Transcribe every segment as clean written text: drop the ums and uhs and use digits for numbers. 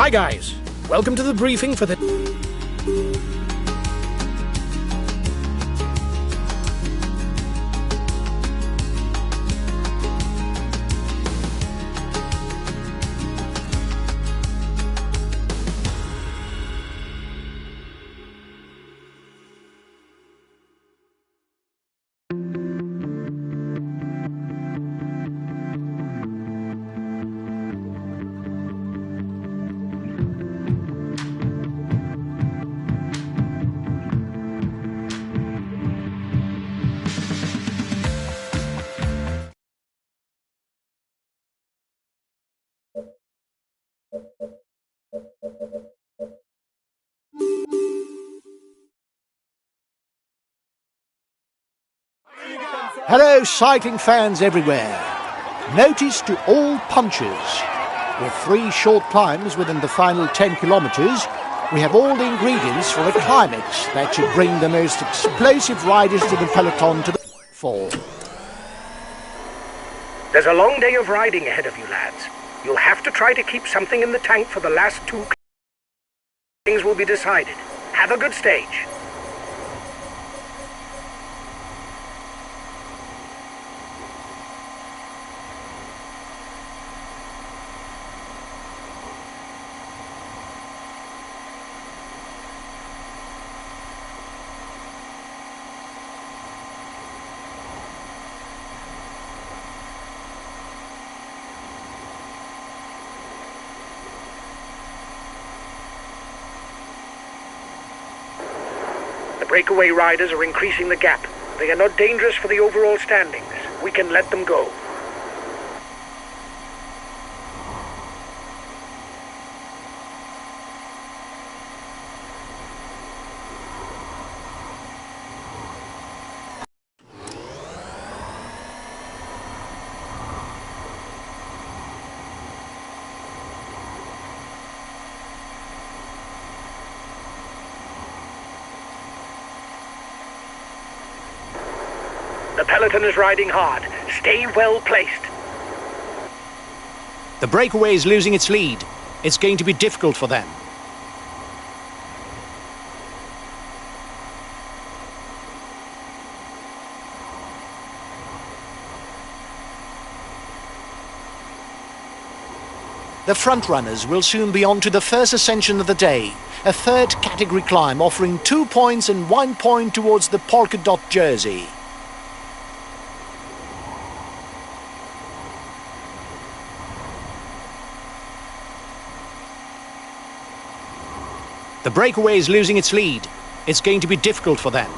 Hi guys, welcome to the briefing for the... Hello cycling fans everywhere. Notice to all punchers. With 3 short climbs within the final 10 kilometres, we have all the ingredients for a climax that should bring the most explosive riders to the peloton to the fall. There's a long day of riding ahead of you, lads. You'll have to try to keep something in the tank for the last 2 things will be decided. Have a good stage. The breakaway riders are increasing the gap. They are not dangerous for the overall standings. We can let them go. The peloton is riding hard. Stay well placed. The breakaway is losing its lead. It's going to be difficult for them. The front runners will soon be on to the first ascension of the day, a 3rd category climb offering 2 points and 1 point towards the polka dot jersey. The breakaway is losing its lead. It's going to be difficult for them.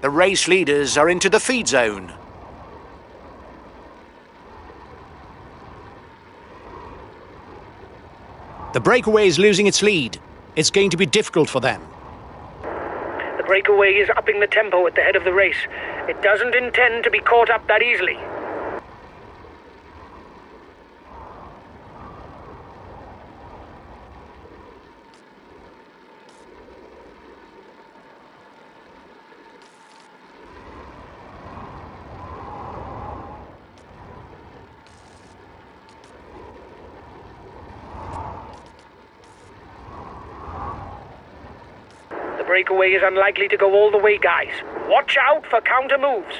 The race leaders are into the feed zone. The breakaway is losing its lead. It's going to be difficult for them. The breakaway is upping the tempo at the head of the race. It doesn't intend to be caught up that easily. breakaway is unlikely to go all the way, guys. Watch out for counter moves.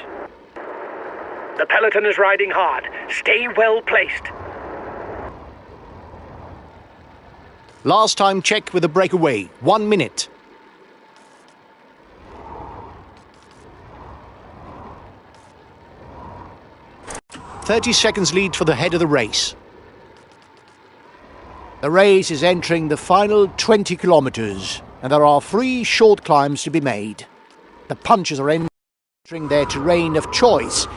The peloton is riding hard. Stay well placed. Last time check with the breakaway. 1 minute. "30 seconds lead for the head of the race. The race is entering the final 20 kilometres, and there are 3 short climbs to be made. The punchers are entering their terrain of choice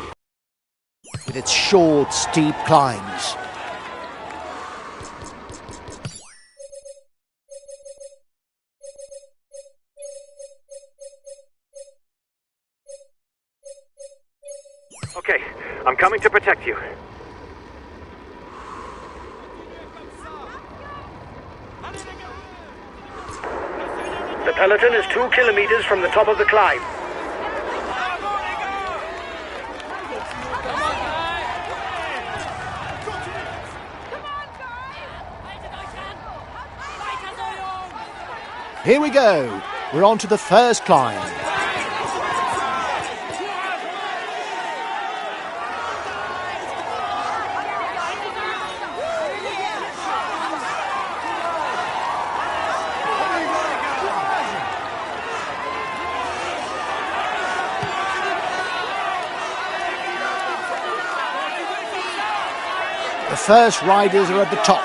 with its short, steep climbs. Okay, I'm coming to protect you. The peloton is 2 kilometers from the top of the climb. Here we go. We're on to the first climb. The first riders are at the top.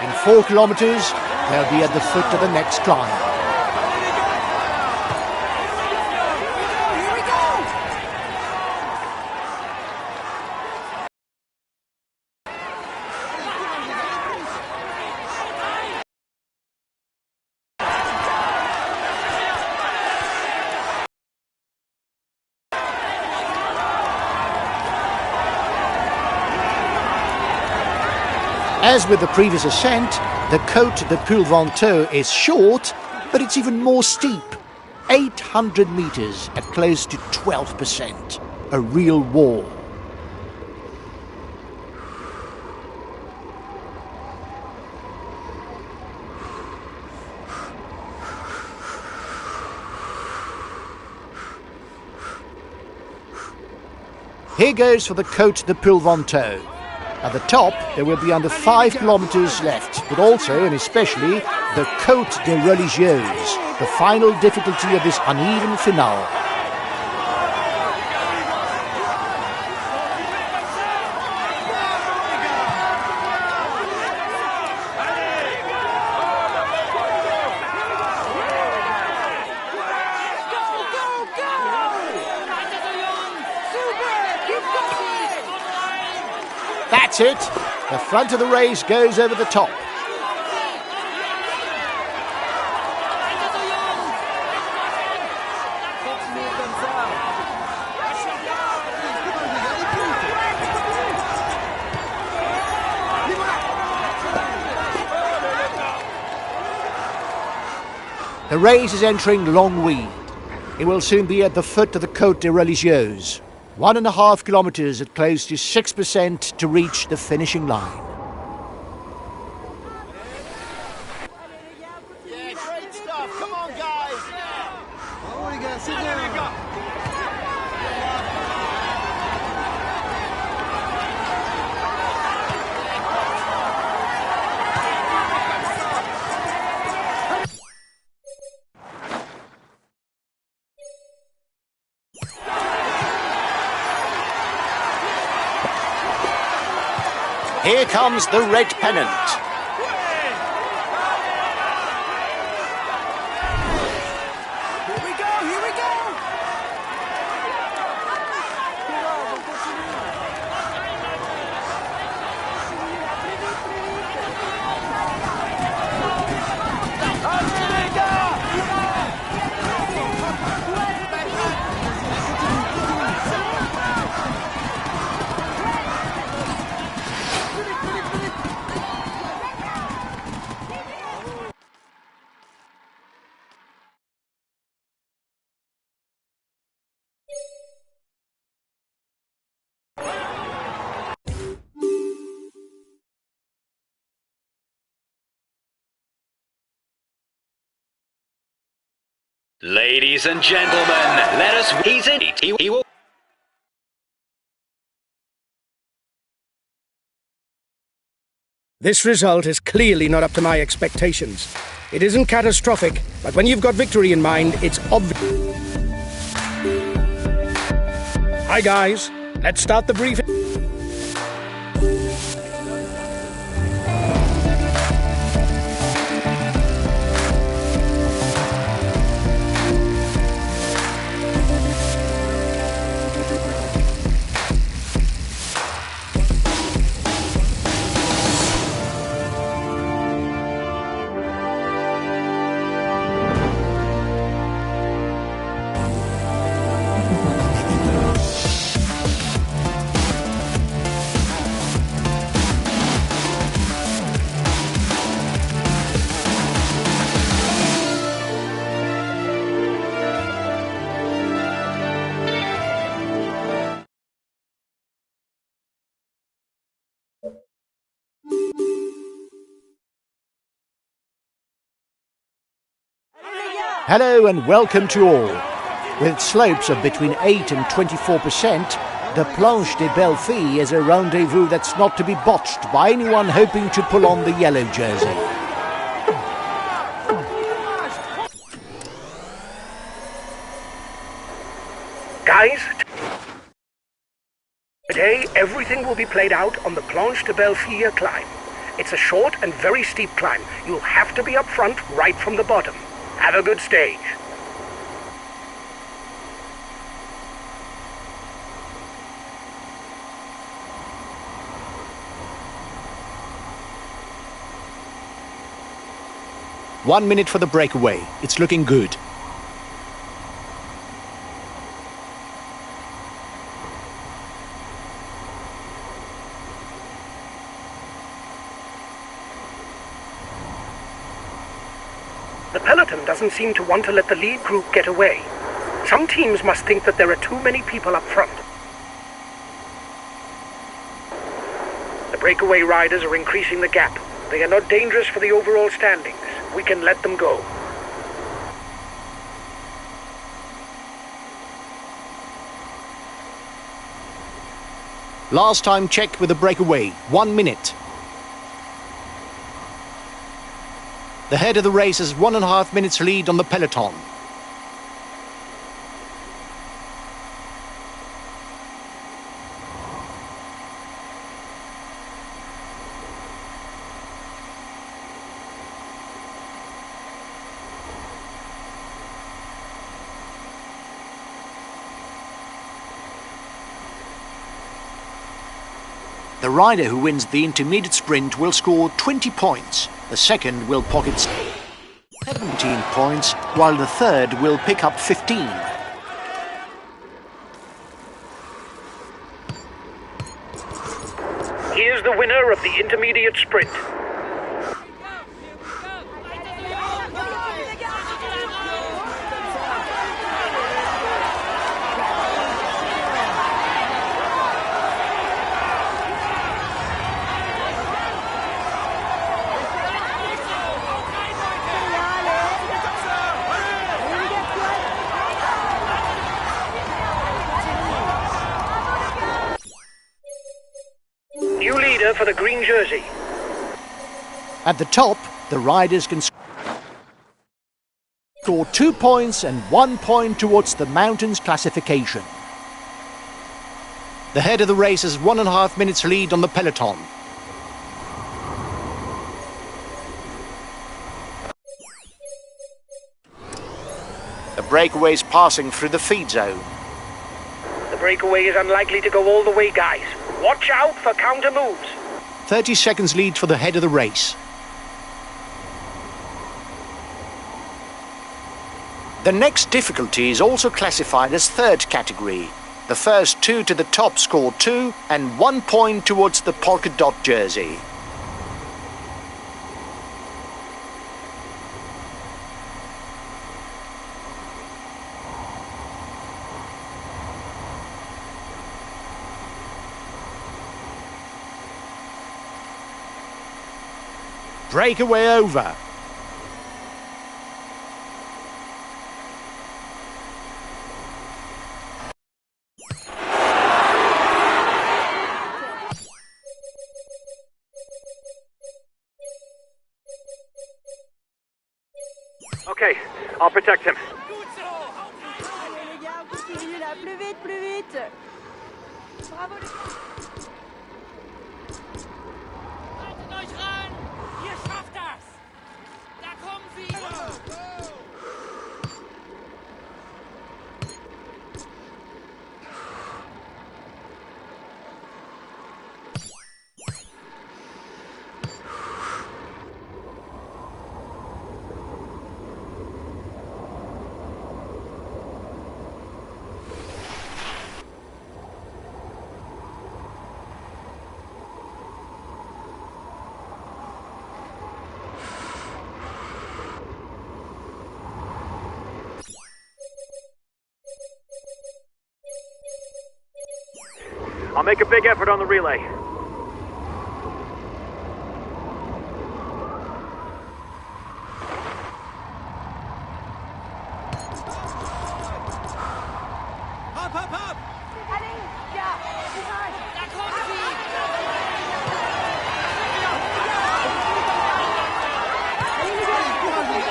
In 4 kilometres, they'll be at the foot of the next climb. As with the previous ascent, the Côte de Pulventot is short, but it's even more steep. 800 metres at close to 12%. A real wall. Here goes for the Côte de Pulventot. At the top, there will be under 5 kilometres left, but also and especially the Côte des Religieuses, the final difficulty of this uneven finale. That's it. The front of the race goes over the top. The race is entering Longwy. It will soon be at the foot of the Côte des Religieuses. 1.5 kilometres at close to 6% to reach the finishing line. Yeah, great stuff. Come on, guys. Oh, we got sit down. Here comes the red pennant. Here we go, here we go. Ladies and gentlemen, let us... He's in. He will... This result is clearly not up to my expectations. It isn't catastrophic, but when you've got victory in mind, it's obvious. Hi guys, let's start the briefing. Hello and welcome to all. With slopes of between 8 and 24%, the Planche des Belles Filles is a rendezvous that's not to be botched by anyone hoping to pull on the yellow jersey. Guys, today everything will be played out on the Planche des Belles Filles climb. It's a short and very steep climb. You'll have to be up front right from the bottom. Have a good stage. One minute for the breakaway. It's looking good. The peloton doesn't seem to want to let the lead group get away. Some teams must think that there are too many people up front. The breakaway riders are increasing the gap. They are not dangerous for the overall standings. We can let them go. Last time checked with the breakaway. 1 minute. The head of the race has 1.5 minutes lead on the peloton. The rider who wins the intermediate sprint will score 20 points. The second will pocket 17 points, while the third will pick up 15. Here's the winner of the intermediate sprint. New leader for the green jersey. At the top, the riders can score 2 points and 1 point towards the mountains classification. The head of the race has 1.5 minutes lead on the peloton. The breakaway is passing through the feed zone. The breakaway is unlikely to go all the way, guys. Watch out for counter moves. 30 seconds lead for the head of the race. The next difficulty is also classified as third category. The first two to the top score 2 and 1 point towards the polka dot jersey. Breakaway over. Okay, I'll protect him. Allez les gars, on continue là, plus vite, plus vite. Bravo les... Haltet euch ran! Ihr schafft das! Da kommen sie! I'll make a big effort on the relay. Hop, hop, hop! Allez, gars, courage. Da kommen sie! Allez les gars, allez.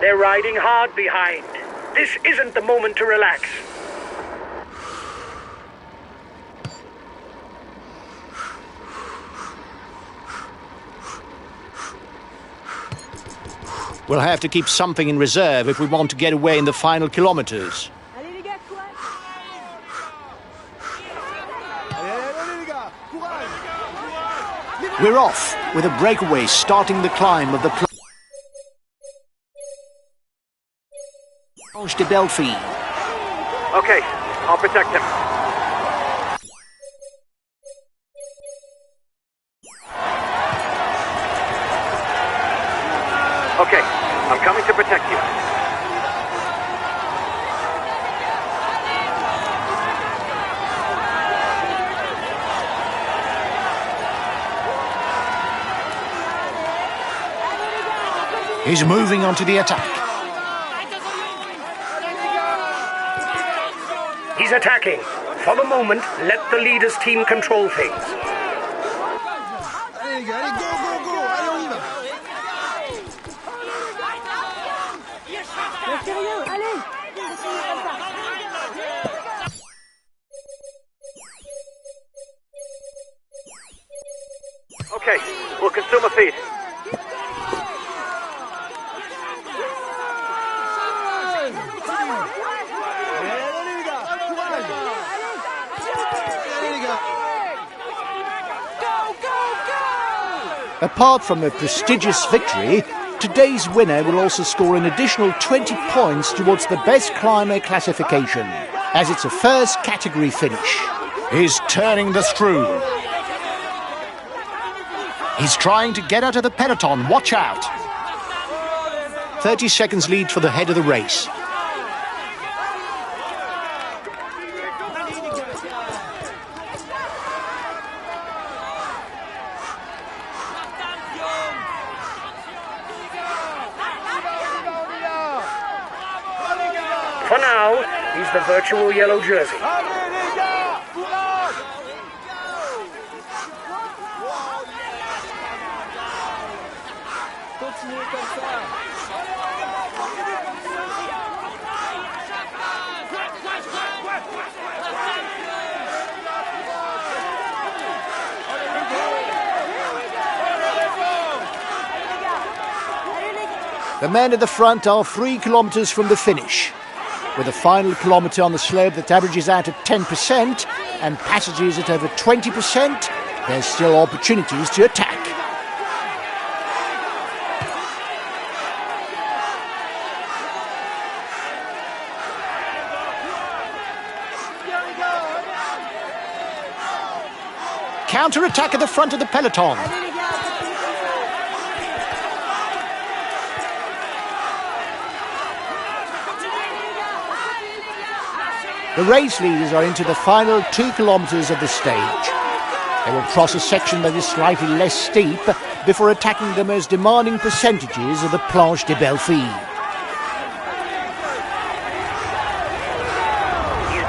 They're riding hard behind. This isn't the moment to relax. We'll have to keep something in reserve if we want to get away in the final kilometers. Allez les gars, courage. Allez les gars, courage! We're off with a breakaway starting the climb of the Planche de Belfi. Okay, I'll protect him. Okay, I'm coming to protect you. He's moving onto the attack. He's attacking. For the moment, let the leader's team control things. Allez les gars, allez, go, go, go! Allez, on y va! Mais sérieux, allez. Continuez comme ça. Okay, we'll consume a feed. Allez les gars, courage! Allez les gars! Apart from a prestigious victory, today's winner will also score an additional 20 points towards the best climber classification, as it's a first category finish. He's turning the screw. He's trying to get out of the peloton. Watch out. 30 seconds lead for the head of the race. For now, he's the virtual yellow jersey. Allez les gars, courage! Continuez comme ça! The men at the front are 3 kilometres from the finish, with a final kilometre on the slope that averages out at 10% and passages at over 20%. There's still opportunities to attack. Counter-attack at the front of the peloton. Allez les gars, continuez comme ça. The race leaders are into the final 2 kilometres of the stage. They will cross a section that is slightly less steep before attacking the most demanding percentages of the Planche de Belfi.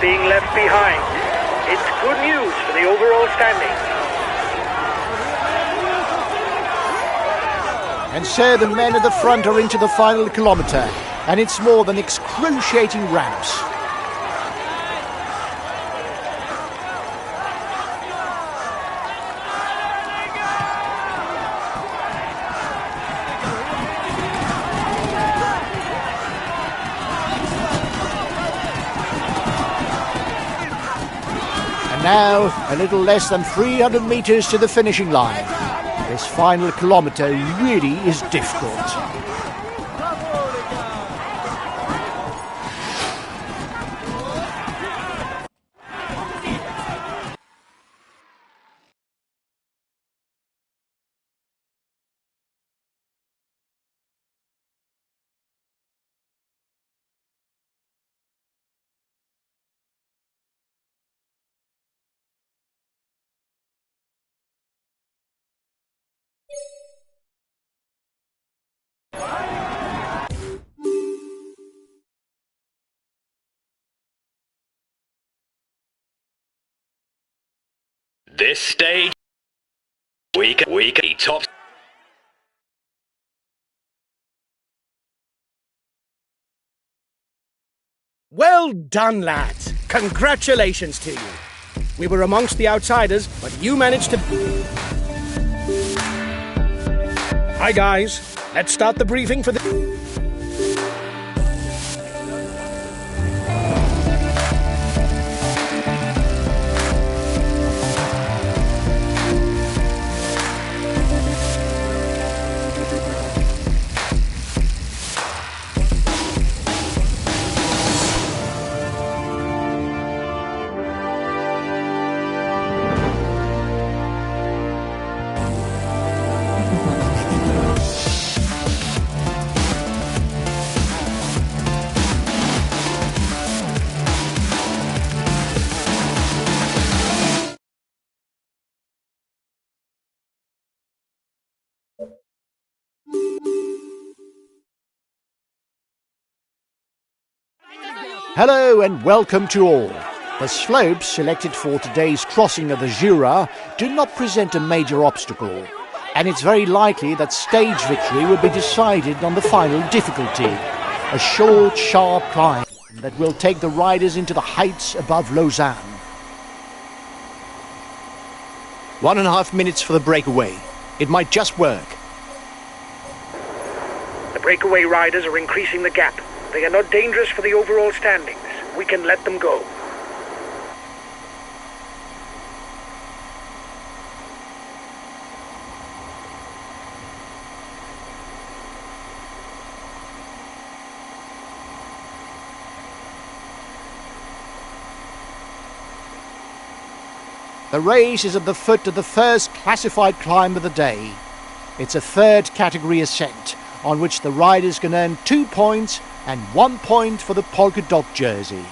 being left behind. It's good news for the overall standing. And so the men at the front are into the final kilometre, and it's more than excruciating ramps. Now, a little less than 300 metres to the finishing line. This final kilometre really is difficult. This stage, we top. Well done, lads. Congratulations to you. We were amongst the outsiders, but you managed to... Hi, guys. Let's start the briefing for the... Hello and welcome to all. The slopes selected for today's crossing of the Jura do not present a major obstacle, and it's very likely that stage victory will be decided on the final difficulty, a short, sharp climb that will take the riders into the heights above Lausanne. 1.5 minutes for the breakaway. It might just work. The breakaway riders are increasing the gap. They are not dangerous for the overall standings. We can let them go. The race is at the foot of the first classified climb of the day. It's a third category ascent, on which the riders can earn 2 points and 1 point for the polka dot jersey.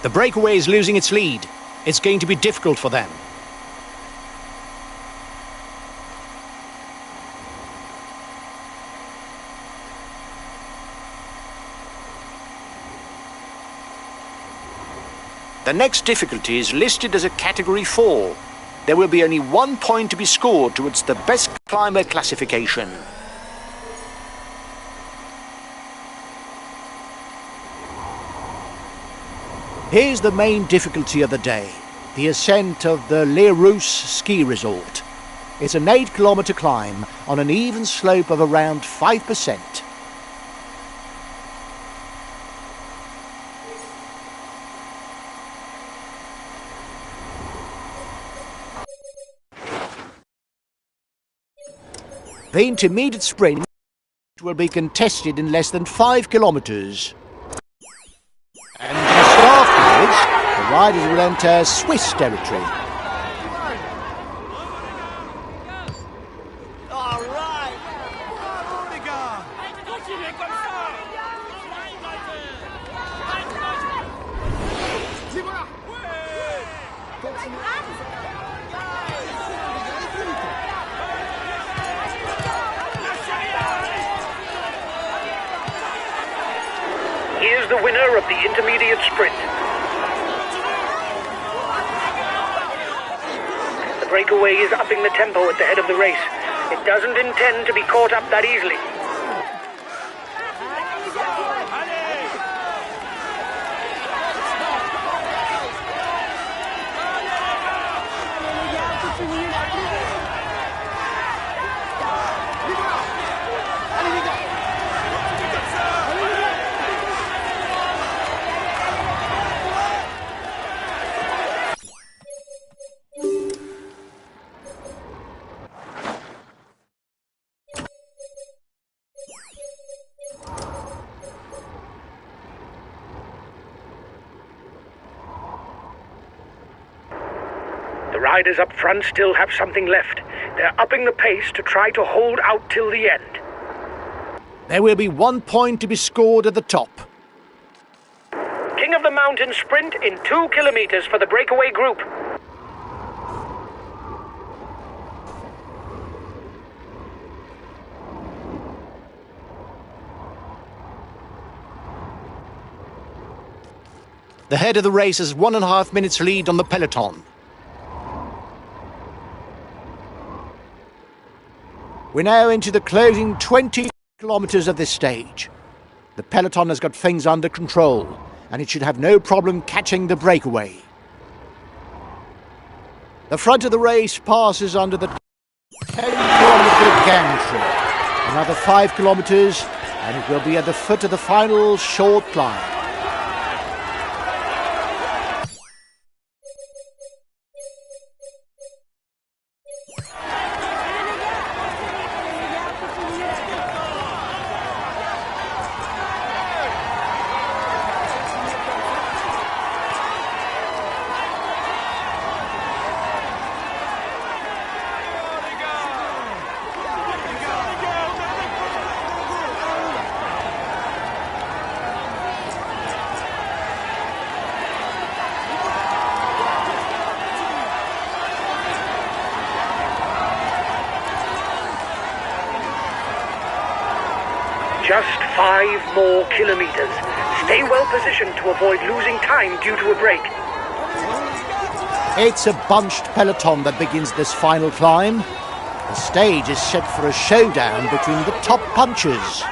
The breakaway is losing its lead. It's going to be difficult for them. The next difficulty is listed as a Category 4. There will be only 1 point to be scored towards the best climber classification. Here's the main difficulty of the day, the ascent of the Les Rousses ski resort. It's an 8-kilometre climb on an even slope of around 5%. The intermediate sprint will be contested in less than 5 kilometres. And just afterwards, the riders will enter Swiss territory. All right. Continuez comme ça. Nein, Leute. Nein, Leute. Dis voilà. Here's the winner of the intermediate sprint. The breakaway is upping the tempo at the head of the race. It doesn't intend to be caught up that easily. The riders up front still have something left. They're upping the pace to try to hold out till the end. There will be 1 point to be scored at the top. King of the Mountain sprint in 2 kilometers for the breakaway group. The head of the race has 1.5 minutes lead on the peloton. We're now into the closing 20 kilometres of this stage. The peloton has got things under control, and it should have no problem catching the breakaway. The front of the race passes under the 10-kilometre gantry. Another 5 kilometres, and it will be at the foot of the final short climb. Just 5 more kilometers. Stay well positioned to avoid losing time due to a break. It's a bunched peloton that begins this final climb. The stage is set for a showdown between the top punchers.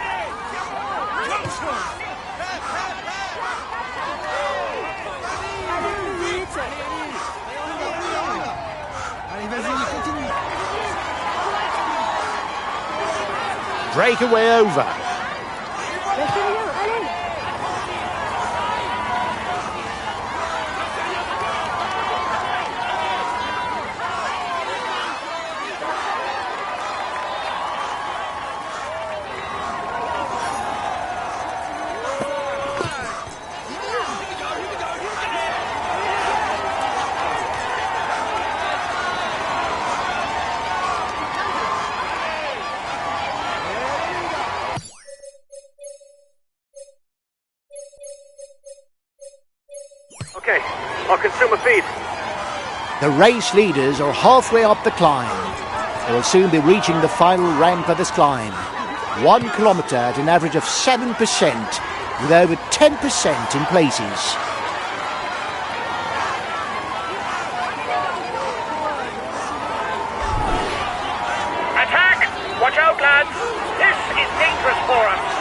Allez, vas-y, continue. Breakaway over. Okay, I'll consume a feed. The race leaders are halfway up the climb. They will soon be reaching the final ramp of this climb. 1 kilometre at an average of 7%, with over 10% in places. Attack! Watch out, lads! This is dangerous for us!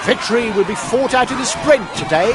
Victory will be fought out in the sprint today.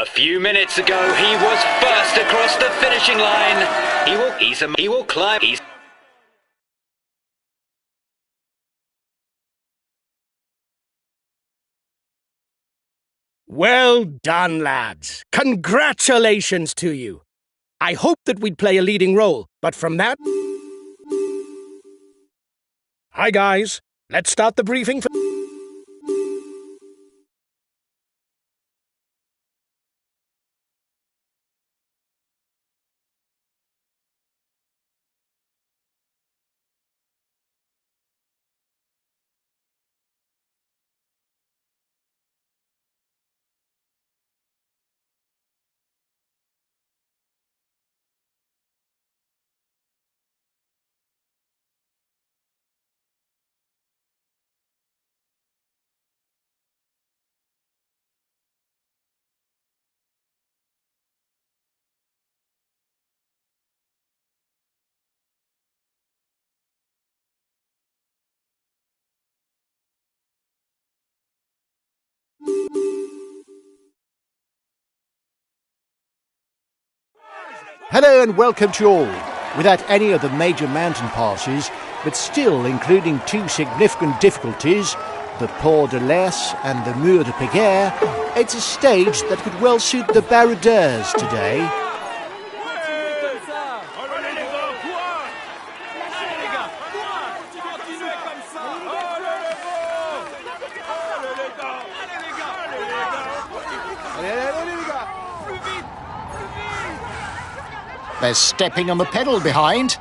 A few minutes ago, he was first across the finishing line. He will climb. Well done, lads. Congratulations to you. I hoped that we'd play a leading role, but from that... Hi, guys. Let's start the briefing for... Hello and welcome to you all. Without any of the major mountain passes, but still including two significant difficulties, the Port de l'Est and the Mur de Péguerre, it's a stage that could well suit the baroudeurs today. They're stepping on the pedal behind.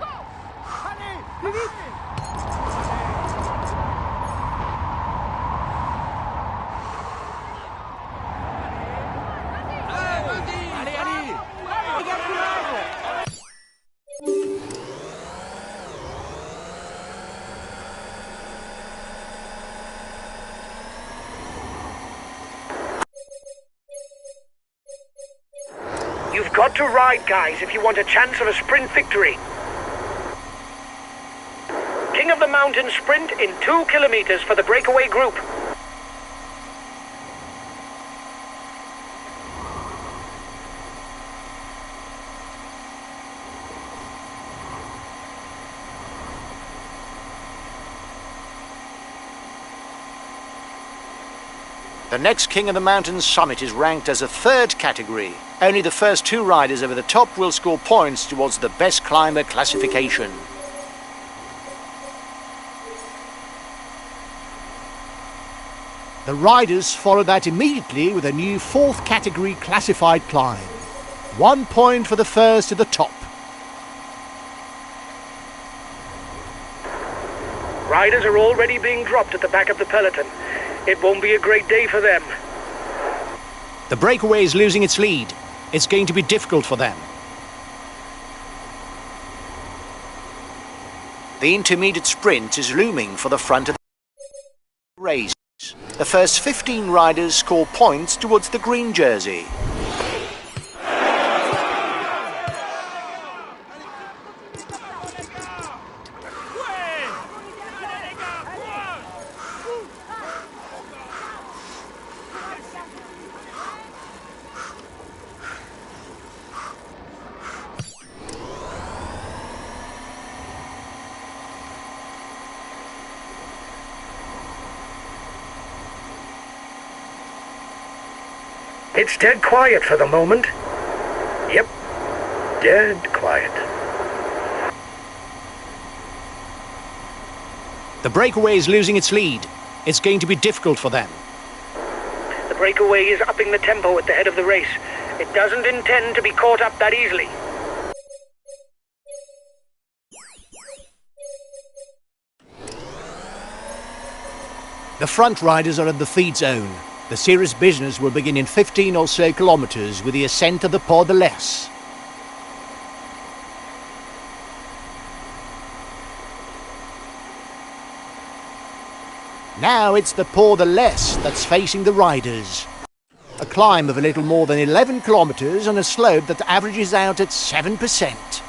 You've got to ride, guys, if you want a chance of a sprint victory. King of the Mountain sprint in 2 kilometers for the breakaway group. The next King of the Mountain summit is ranked as a third category. Only the first two riders over the top will score points towards the best climber classification. The riders follow that immediately with a new fourth category classified climb. 1 point for the first to the top. Riders are already being dropped at the back of the peloton. It won't be a great day for them. The breakaway is losing its lead. It's going to be difficult for them. The intermediate sprint is looming for the front of the race. The first 15 riders score points towards the green jersey. It's dead quiet for the moment. Yep, dead quiet. The breakaway is losing its lead. It's going to be difficult for them. The breakaway is upping the tempo at the head of the race. It doesn't intend to be caught up that easily. The front riders are in the feed zone. The serious business will begin in 15 or so kilometers with the ascent of the Port de l'Est. Now it's the Port de l'Est that's facing the riders. A climb of a little more than 11 kilometers on a slope that averages out at 7%.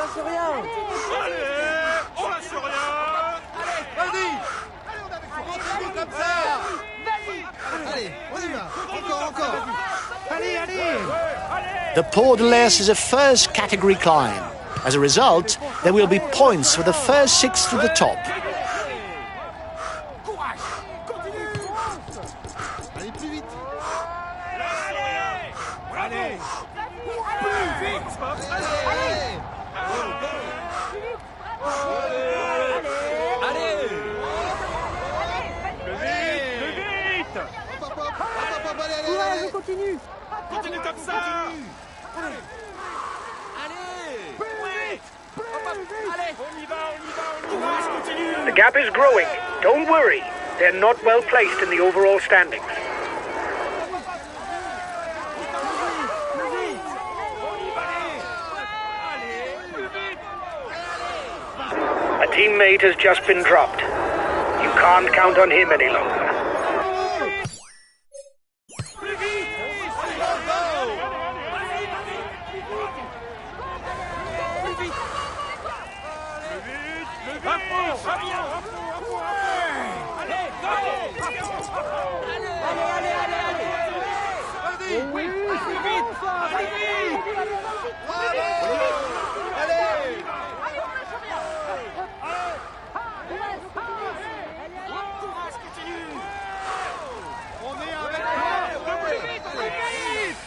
lâche rien. Allez, on lâche rien. Vas-y. Continue comme ça. Allez, on y va. Encore. Allez. The Port-de-l'Est is a first category climb. As a result, there will be points for the first 6 to the top. Allez, plus vite. Allez. Courage, on continue. Continue comme ça. The gap is growing. Don't worry. They're not well placed in the overall standings. A teammate has just been dropped. You can't count on him any longer.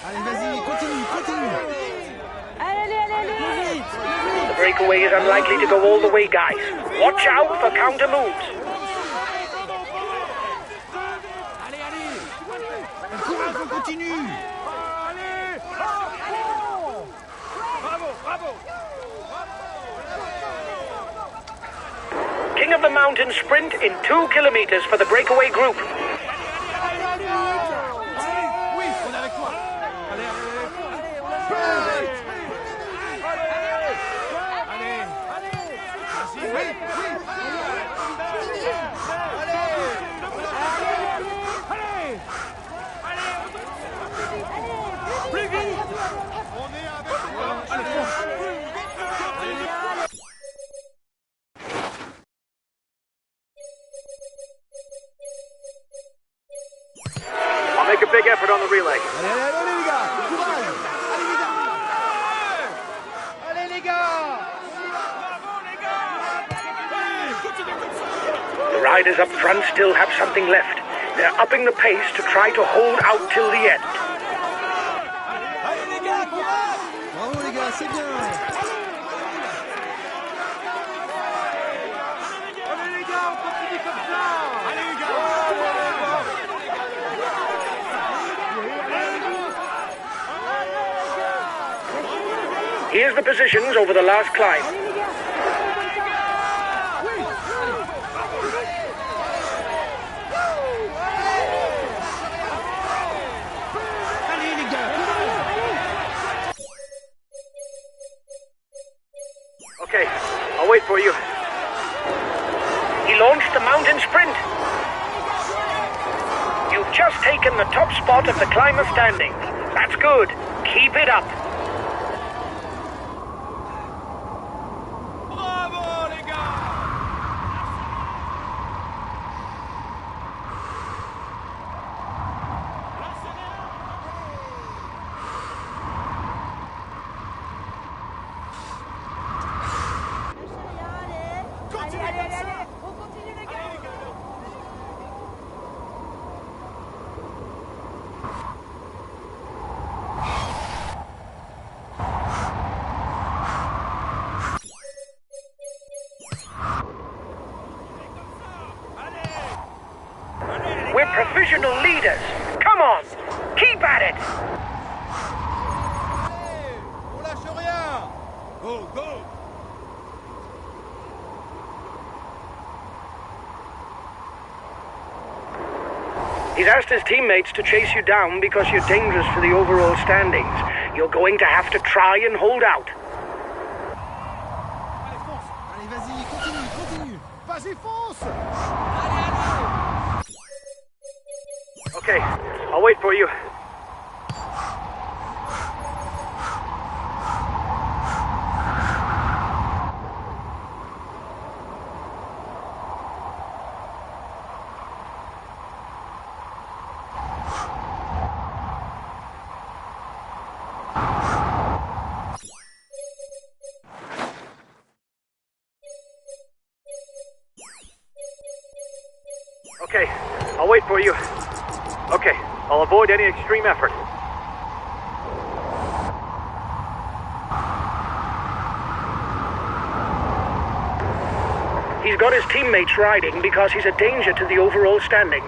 Allez, vas-y, continue. The breakaway is unlikely to go all the way, guys. Watch out for counter moves. Courage, on continue. King of the Mountain sprint in 2 kilometers for the breakaway group. Oui, on est avec toi. Allez. I'll make a big effort on the relay. Allez, les gars. Courage. Allez, les gars. The riders up front still have something left. They're upping the pace to try to hold out till the end. Bravo, les gars, c'est bien. Here's the positions over the last climb. Okay, I'll wait for you. He launched the mountain sprint. You've just taken the top spot of the climber standings. That's good. Keep it up. Allez, on continue les gars. We're provisional leaders. Come on, keep at it. On lâche rien. Go. He's asked his teammates to chase you down because you're dangerous for the overall standings. You're going to have to try and hold out. Allez, fonce. Allez, vas-y, continue. Vas-y, fonce. Okay, I'll wait for you. Okay, I'll wait for you. Okay, I'll avoid any extreme effort. He's got his teammates riding because he's a danger to the overall standings.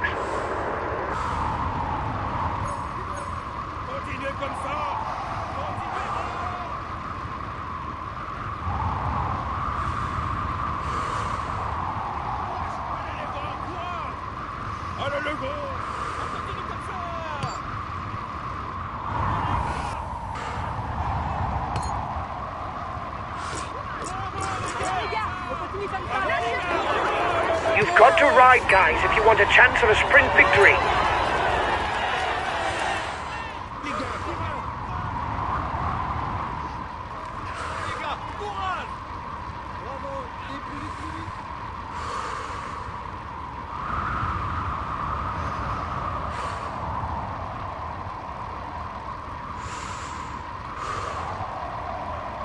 You've got to ride, guys, if you want a chance of a sprint victory.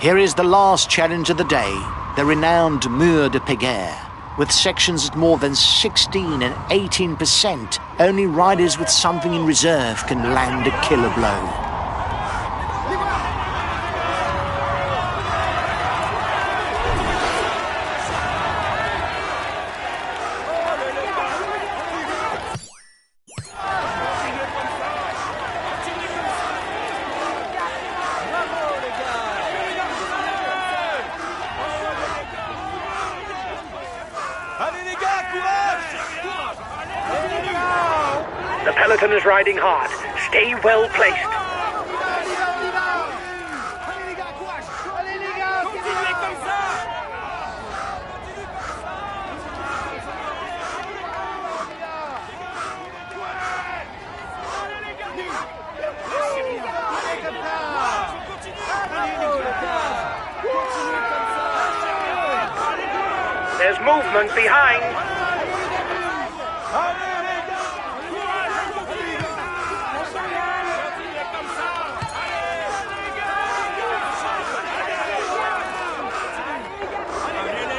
Here is the last challenge of the day, the renowned Mur de Péguerre. With sections at more than 16 and 18%, only riders with something in reserve can land a killer blow. The peloton is riding hard. Stay well placed. There's movement behind.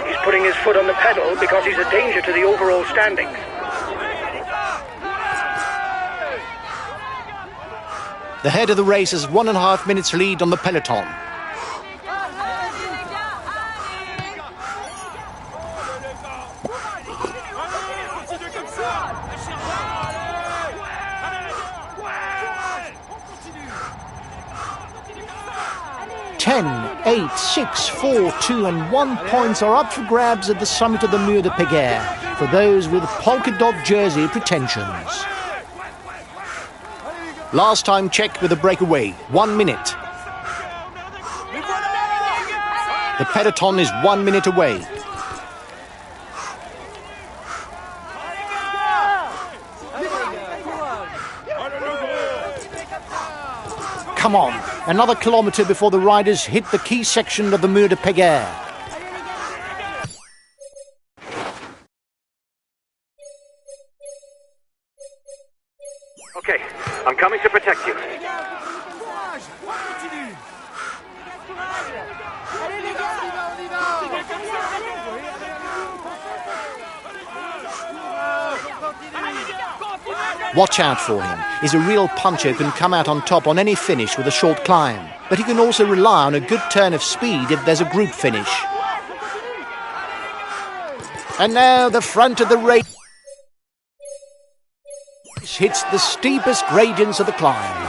He's putting his foot on the pedal because he's a danger to the overall standings. The head of the race has 1.5 minutes lead on the peloton. Ten, 8, 6, 4, 2 and 1 points are up for grabs at the summit of the Mur de Péguerre for those with polka dot jersey pretensions. Last time checked with a breakaway, 1 minute. The peloton is 1 minute away. Come on, another kilometre before the riders hit the key section of the Mur de Péguerre. Okay, I'm coming to protect you. Watch out for him. He's a real puncher who can come out on top on any finish with a short climb. But he can also rely on a good turn of speed if there's a group finish. And now the front of the race hits the steepest gradients of the climb.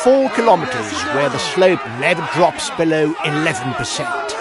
4 kilometres where the slope never drops below 11%.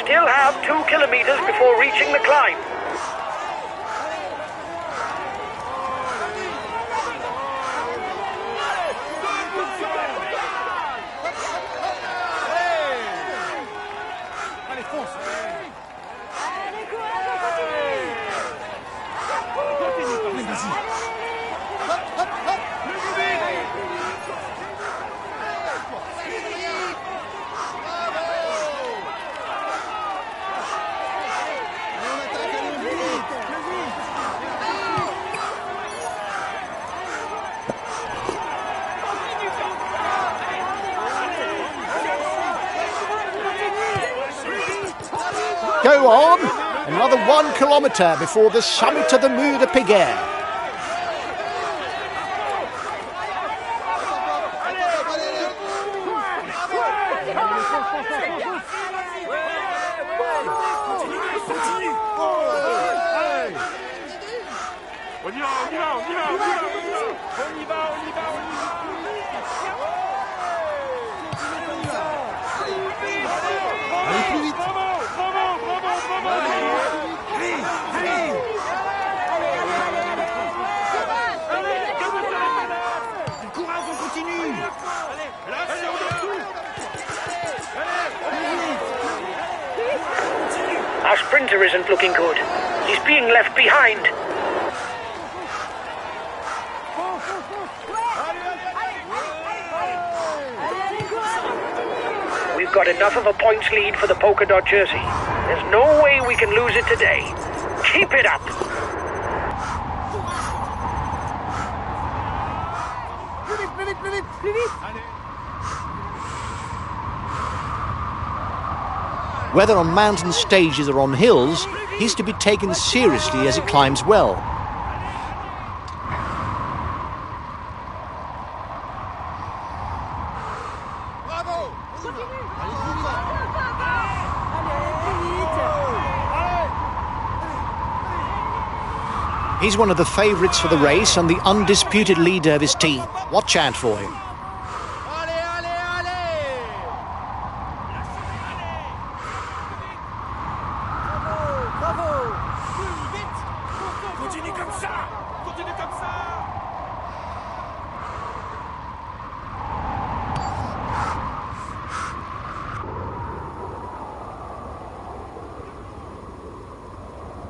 Still have 2 kilometers before reaching the climb. Allez, fonce. go on. Another 1 kilometre before the summit of the Mur de Péguerre. Our sprinter isn't looking good. He's being left behind. We've got enough of a points lead for the polka dot jersey. There's no way we can lose it today. Keep it up. Whether on mountain stages or on hills, he's to be taken seriously as he climbs well. He's one of the favourites for the race and the undisputed leader of his team. Watch out for him.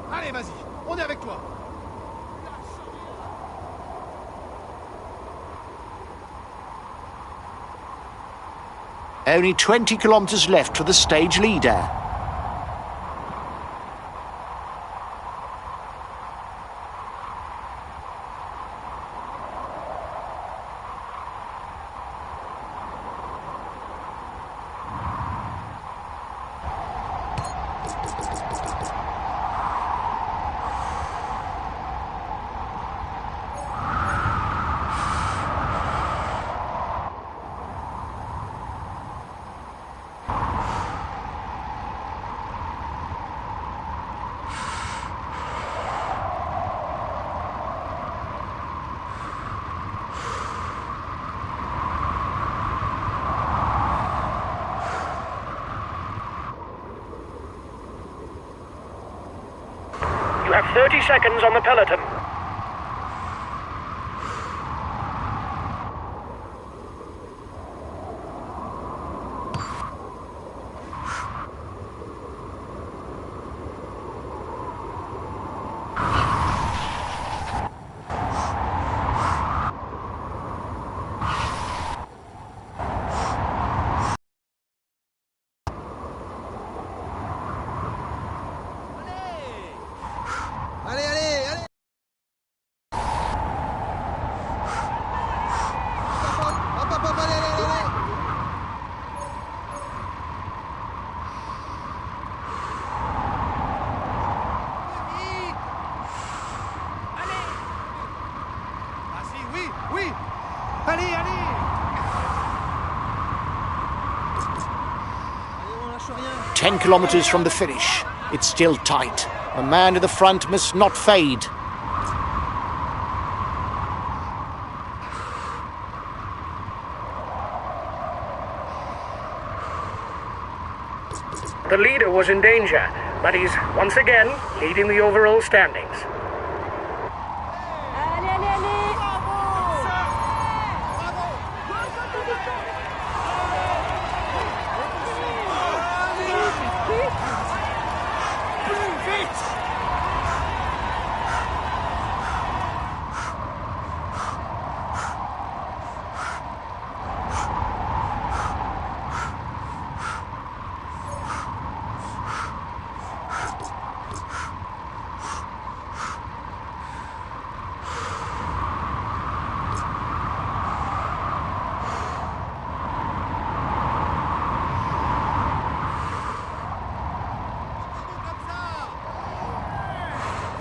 Allez, vas-y, on est avec toi. Only 20 kilometres left for the stage leader. You have 30 seconds on the peloton. Allez, allez, allez. Hop, hop, hop, allez, allez, allez. Allez. Ah si, oui, oui. Allez, allez. Allez, on lâche rien. 10 kilometres from the finish. It's still tight. The man in the front must not fade. The leader was in danger, but he's once again leading the overall standings. Allez, allez, allez.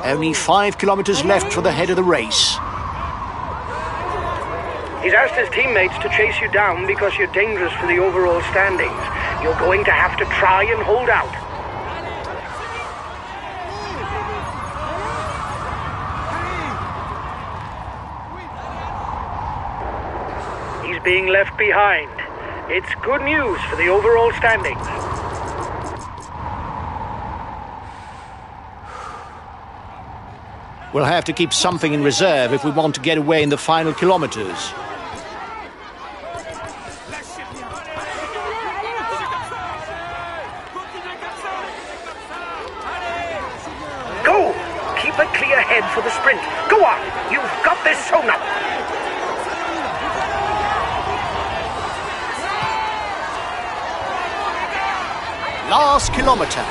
Only 5 kilometres left for the head of the race. He's asked his teammates to chase you down because you're dangerous for the overall standings. You're going to have to try and hold out. He's being left behind. It's good news for the overall standings. We'll have to keep something in reserve if we want to get away in the final kilometres. Go! Keep a clear head for the sprint. Go on! You've got this sewn up! Last kilometre.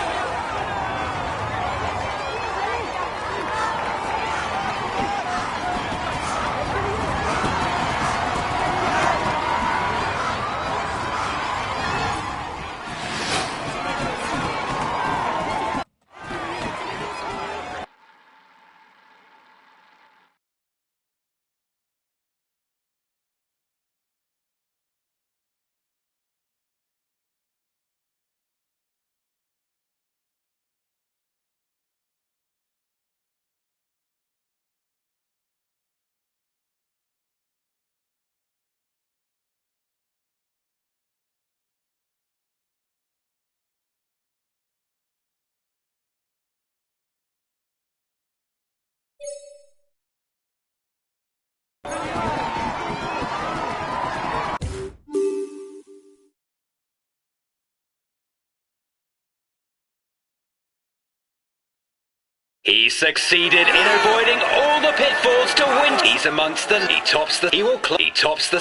He succeeded in avoiding all the pitfalls to win. He's amongst them. He tops the... He tops the...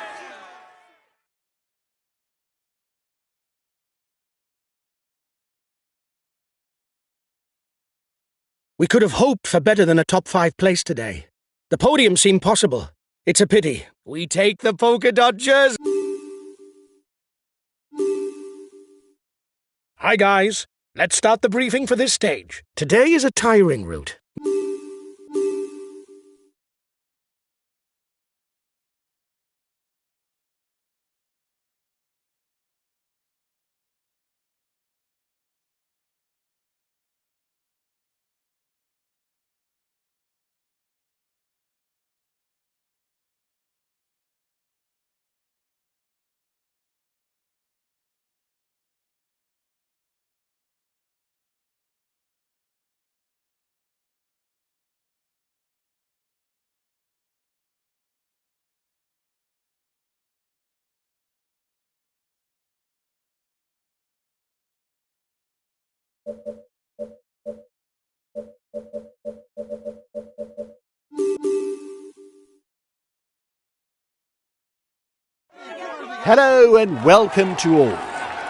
We could have hoped for better than a top 5 place today. The podium seemed possible. It's a pity. We take the polka dot jersey. Hi guys. Let's start the briefing for this stage. Today is a tiring route. Hello and welcome to all.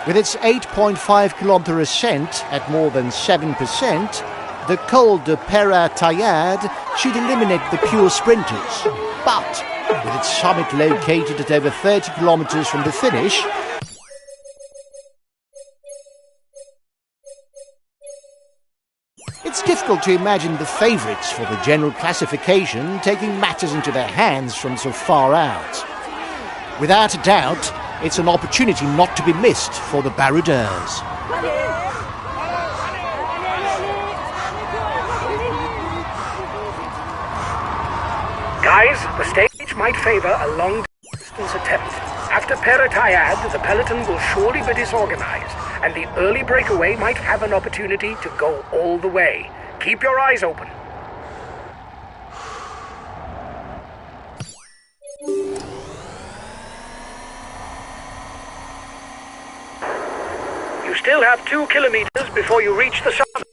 With its 8.5 kilometre ascent at more than 7%, the Col de Pera-Taillade should eliminate the pure sprinters. But with its summit located at over 30 kilometres from the finish, it's difficult to imagine the favourites for the general classification taking matters into their hands from so far out. Without a doubt, it's an opportunity not to be missed for the Baroudeurs. Guys, the stage might favour a long-distance attempt. After Pera-Taillade, the peloton will surely be disorganised, and the early breakaway might have an opportunity to go all the way. Keep your eyes open. You still have 2 kilometers before you reach the summit.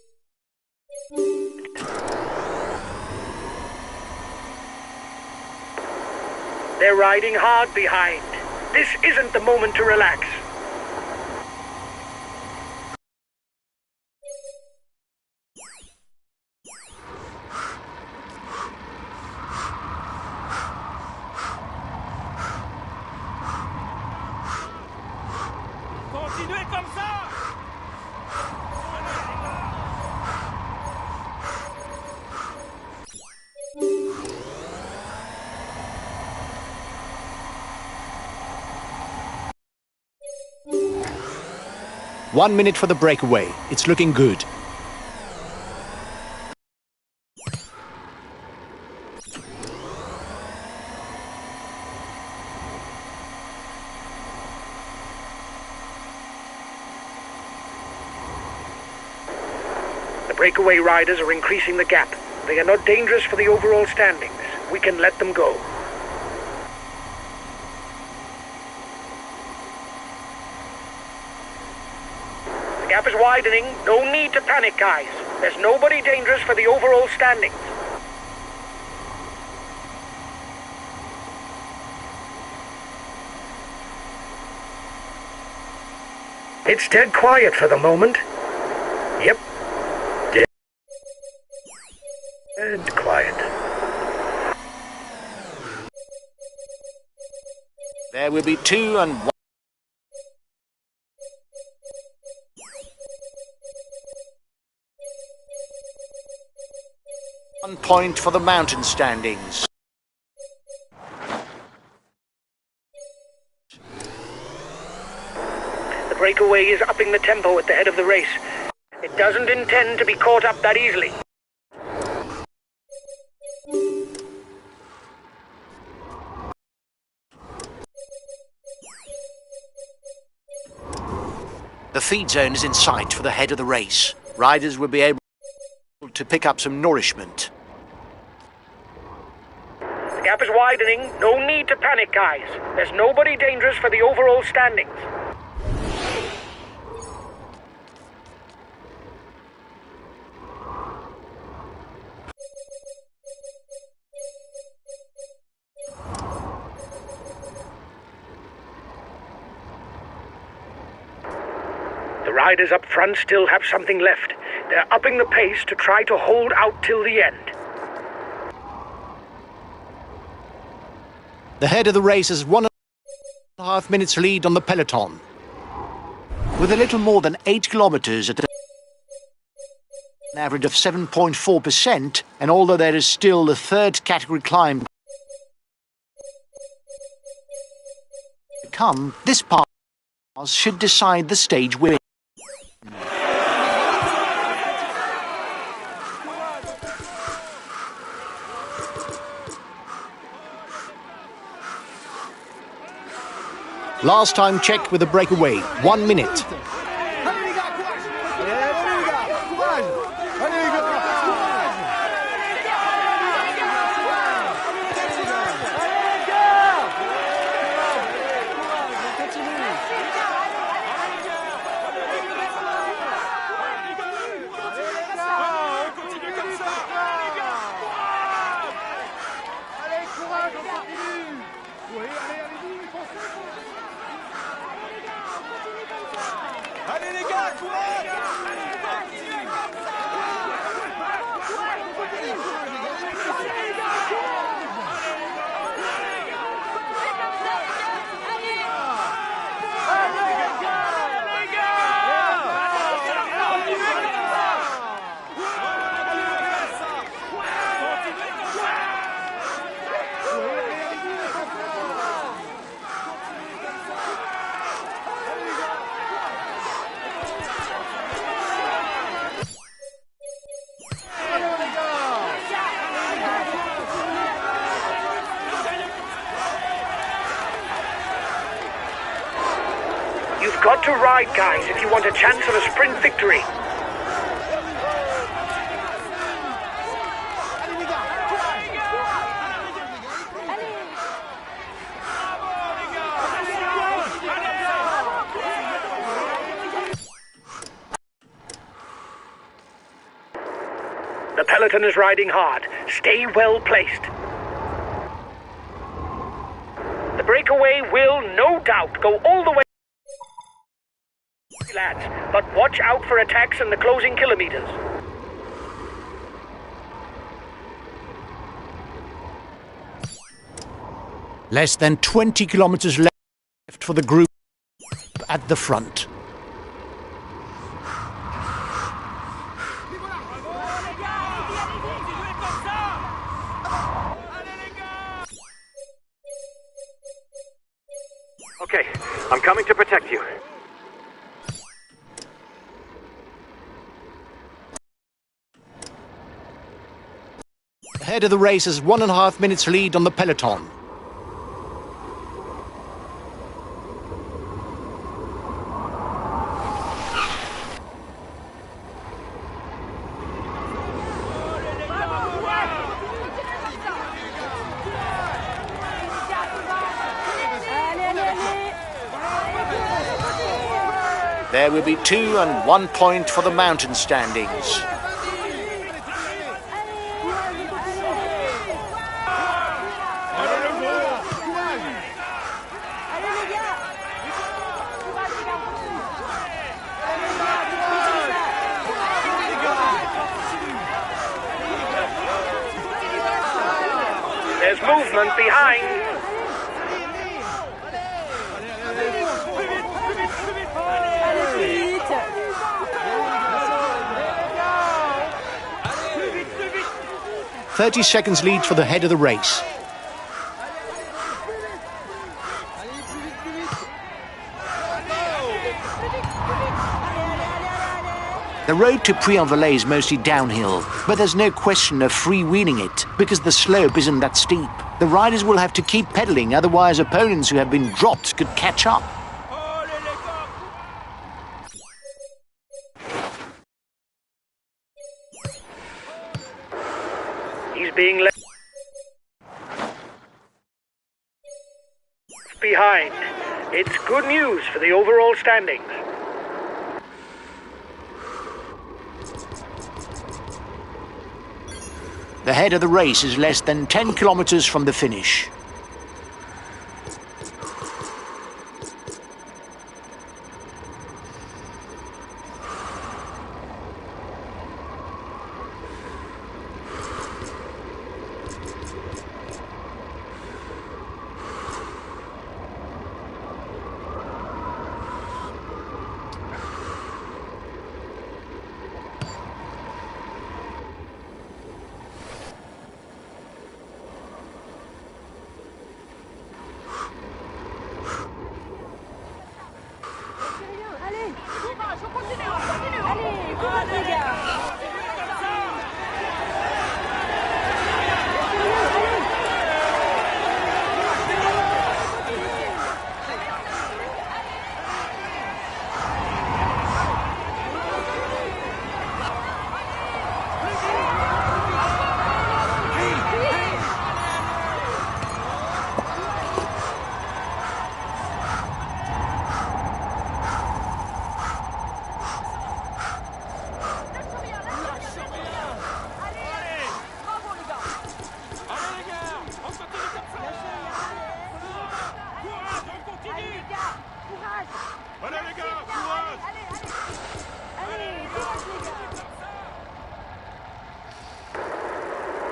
They're riding hard behind. This isn't the moment to relax. Continuez comme ça! 1 minute for the breakaway. It's looking good. The breakaway riders are increasing the gap. They are not dangerous for the overall standings. We can let them go. The gap is widening. No need to panic, guys. There's nobody dangerous for the overall standings. It's dead quiet for the moment. Yep. Dead quiet. There will be 2 and 1 point for the mountain standings. The breakaway is upping the tempo at the head of the race. It doesn't intend to be caught up that easily. The feed zone is in sight for the head of the race. Riders will be able to pick up some nourishment. The gap is widening. No need to panic, guys. There's nobody dangerous for the overall standings. The riders up front still have something left. They're upping the pace to try to hold out till the end. The head of the race has 1.5 minutes lead on the peloton. With a little more than 8 kilometers at an average of 7.4%, and although there is still the third category climb to come, this pass should decide the stage win. Last time checked with a breakaway, 1 minute. You've got to ride, guys, if you want a chance of a sprint victory. The peloton is riding hard. Stay well placed. The breakaway will, no doubt, go all the way, lads, but watch out for attacks in the closing kilometers. Less than 20 kilometers left for the group at the front. Okay, I'm coming to protect you. head of the race has 1.5 minutes lead on the peloton. There will be 2 and 1 point for the mountain standings. There's movement behind. 30 seconds lead for the head of the race. The road to Prix-en-Velay is mostly downhill, but there's no question of freewheeling it, because the slope isn't that steep. The riders will have to keep pedaling, otherwise opponents who have been dropped could catch up. He's being left behind. It's good news for the overall standings. The head of the race is less than 10 kilometers from the finish.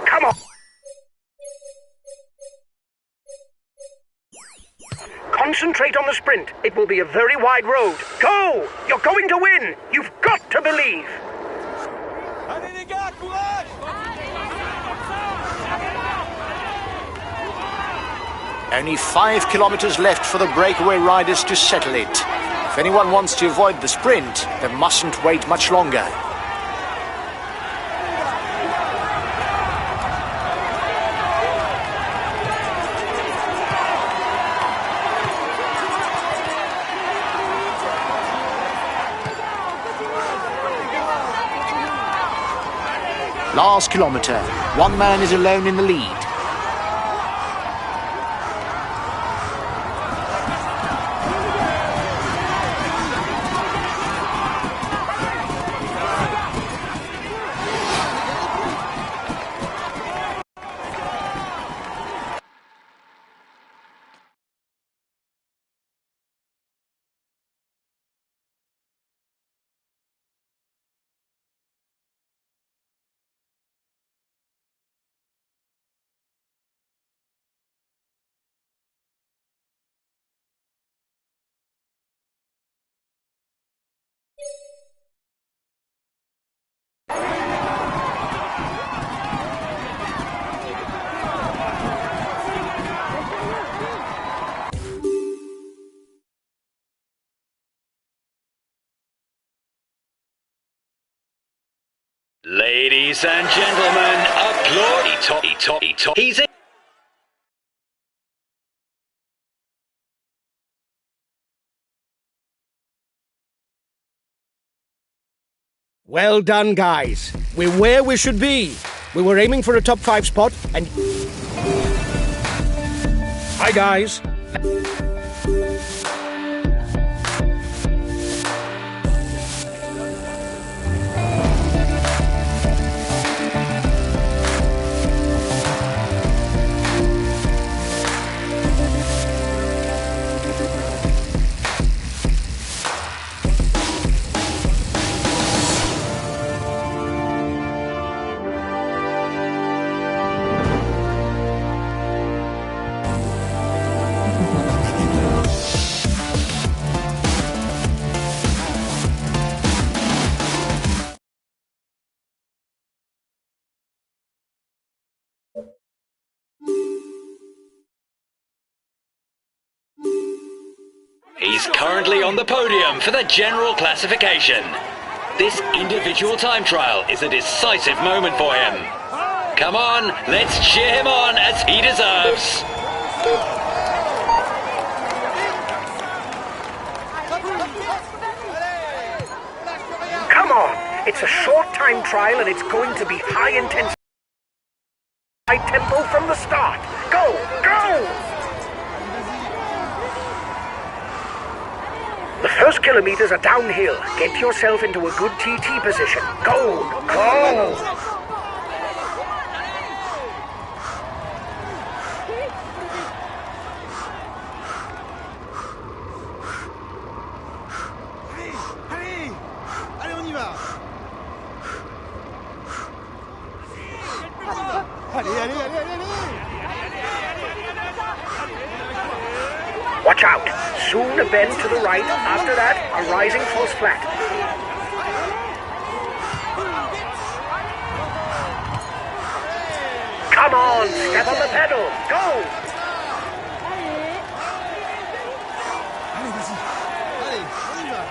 Come on! Concentrate on the sprint. It will be a very wide road. Go! You're going to win! You've got to believe! Allez les gars, courage! Only 5 kilometers left for the breakaway riders to settle it. If anyone wants to avoid the sprint, they mustn't wait much longer. Last kilometer, one man is alone in the lead. Ladies and gentlemen, applaud. He's in. Well done, guys. We're where we should be. We were aiming for a top 5 spot, and... Hi, guys. He's currently on the podium for the general classification. This individual time trial is a decisive moment for him. Come on, let's cheer him on as he deserves. Come on, it's a short time trial and it's going to be high intensity. High tempo from the start. Go, go! The first kilometers are downhill. Get yourself into a good TT position. Go! Go! Allez, on y va. Allez. Watch out! Soon a bend to the right. After that, a rising false flat. Come on! Step on the pedal! Go! Allez, vas-y. Allez, on y va.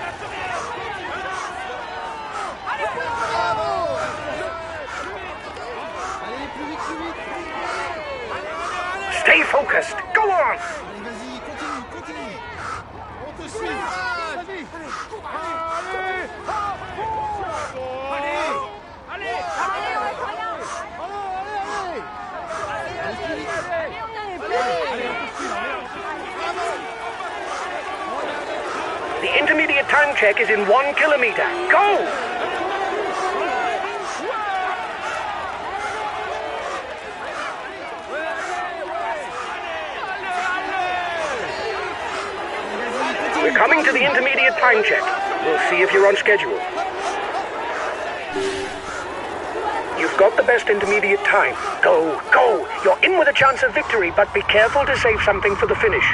Bravo. Allez, plus vite. Stay focused! Go on! Allez, vas-y, continue. On te suit. The intermediate time check is in 1 kilometer. Go! We're coming to the intermediate time check. We'll see if you're on schedule. You've got the best intermediate time. Go, go! You're in with a chance of victory, but be careful to save something for the finish.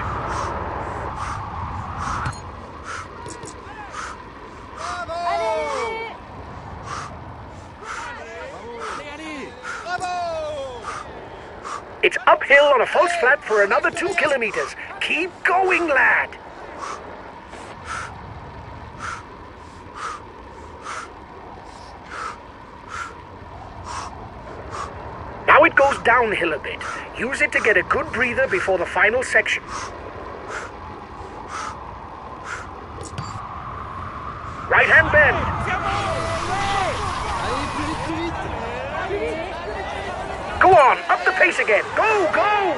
It's uphill on a false flat for another 2 kilometers. Keep going, lad! Now it goes downhill a bit. Use it to get a good breather before the final section. Right hand bend. Go on, up the pace again. Go, go!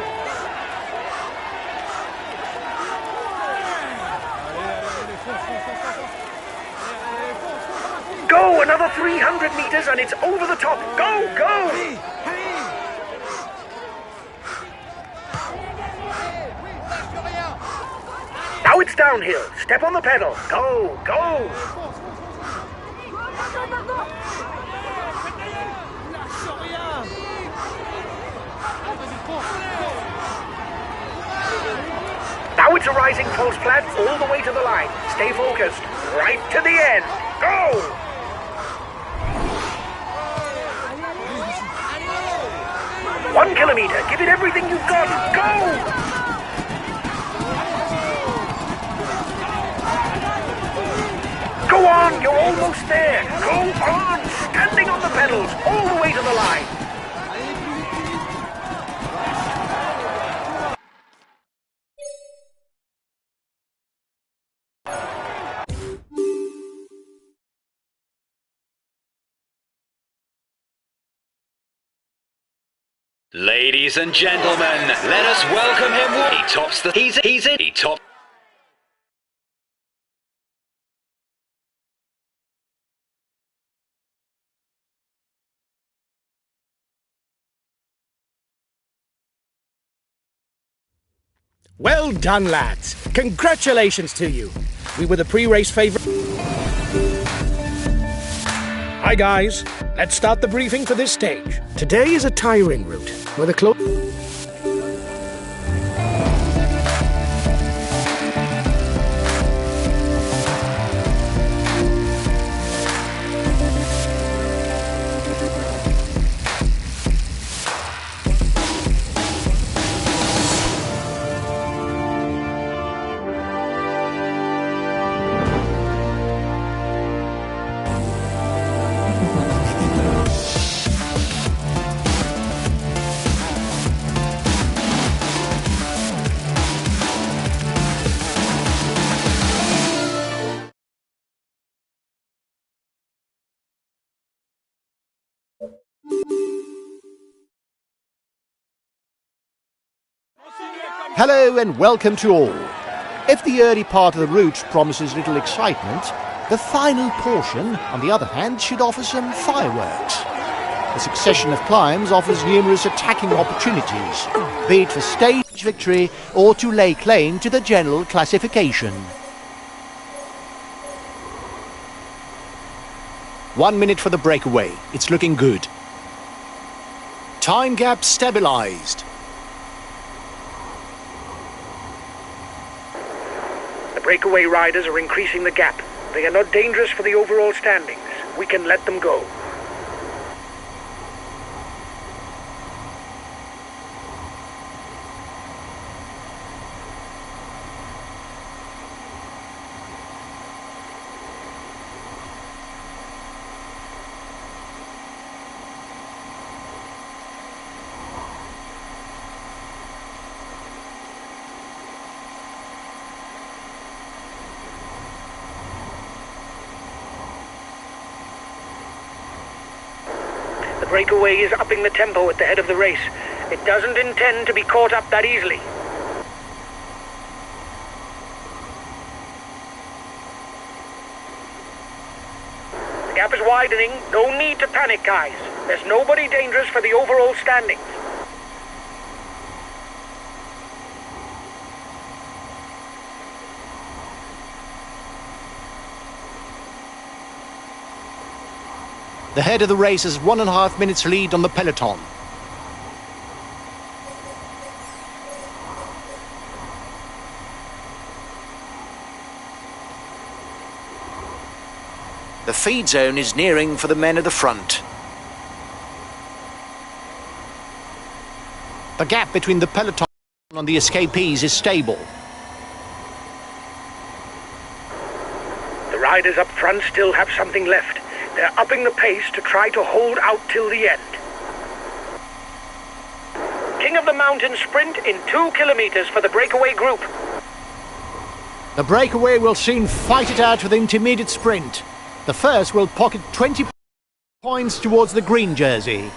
Go, another 300 meters and it's over the top. Go, go! Now it's downhill. Step on the pedal. Go, go! Now it's a rising false flat all the way to the line. Stay focused. Right to the end. Go! One kilometer. Give it everything you've got. Go! Go on, you're almost there. Go on, standing on the pedals all the way to the line. Ladies and gentlemen, let us welcome him. He tops the... He's in. He top... Well done, lads. Congratulations to you. We were the pre-race favourite. Hi, guys. Let's start the briefing for this stage. Today is a tiring route, where the Hello and welcome to all. If the early part of the route promises little excitement, the final portion, on the other hand, should offer some fireworks. The succession of climbs offers numerous attacking opportunities, be it for stage victory or to lay claim to the general classification. 1 minute for the breakaway. It's looking good. Time gap stabilized. The breakaway riders are increasing the gap. They are not dangerous for the overall standings. We can let them go. The breakaway is upping the tempo at the head of the race. It doesn't intend to be caught up that easily. The gap is widening. No need to panic, guys. There's nobody dangerous for the overall standings. The head of the race has 1.5 minutes lead on the peloton. The feed zone is nearing for the men at the front. The gap between the peloton and the escapees is stable. The riders up front still have something left. They're upping the pace to try to hold out till the end. King of the Mountain sprint in 2 kilometers for the breakaway group. The breakaway will soon fight it out for the intermediate sprint. The first will pocket 20 points towards the green jersey.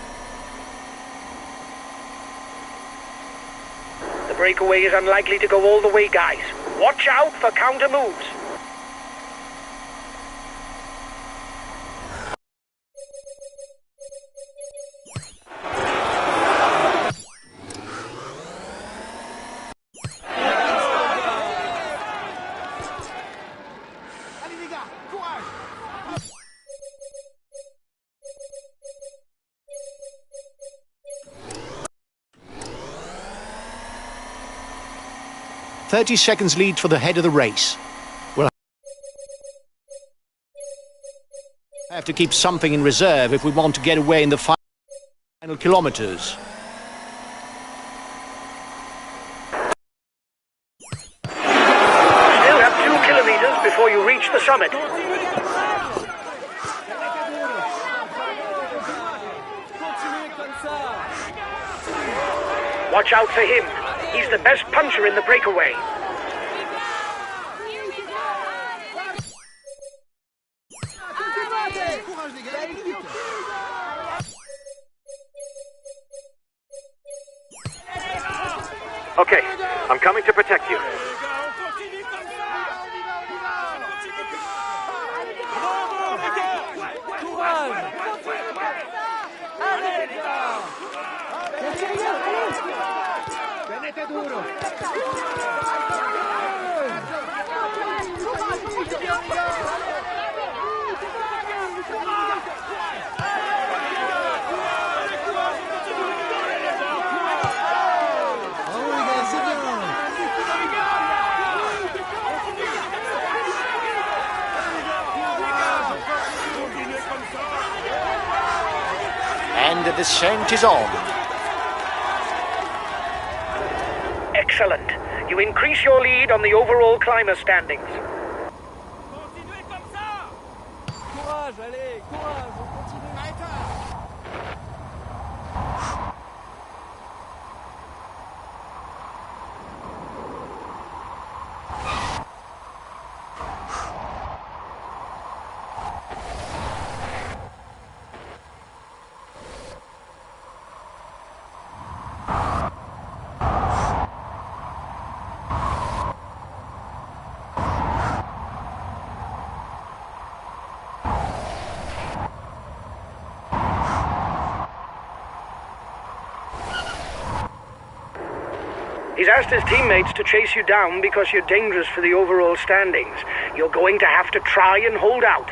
The breakaway is unlikely to go all the way, guys. Watch out for counter moves. Go 30 seconds lead for the head of the race. We'll have to keep something in reserve if we want to get away in the final kilometers. Still have 2 kilometers before you reach the summit. Watch out for him. He's the best puncher in the breakaway. Okay, I'm coming to protect you. And the descent is on. Excellent. You increase your lead on the overall climber standings. Continuez comme ça. Courage, allez, courage, on continue. He's asked his teammates to chase you down because you're dangerous for the overall standings. You're going to have to try and hold out.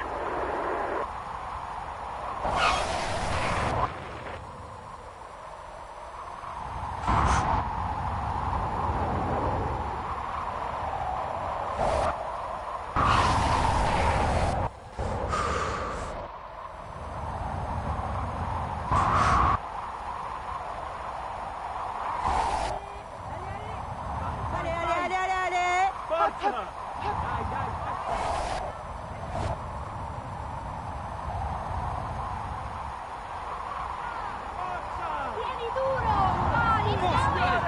Tieni duro! Vai, keep going!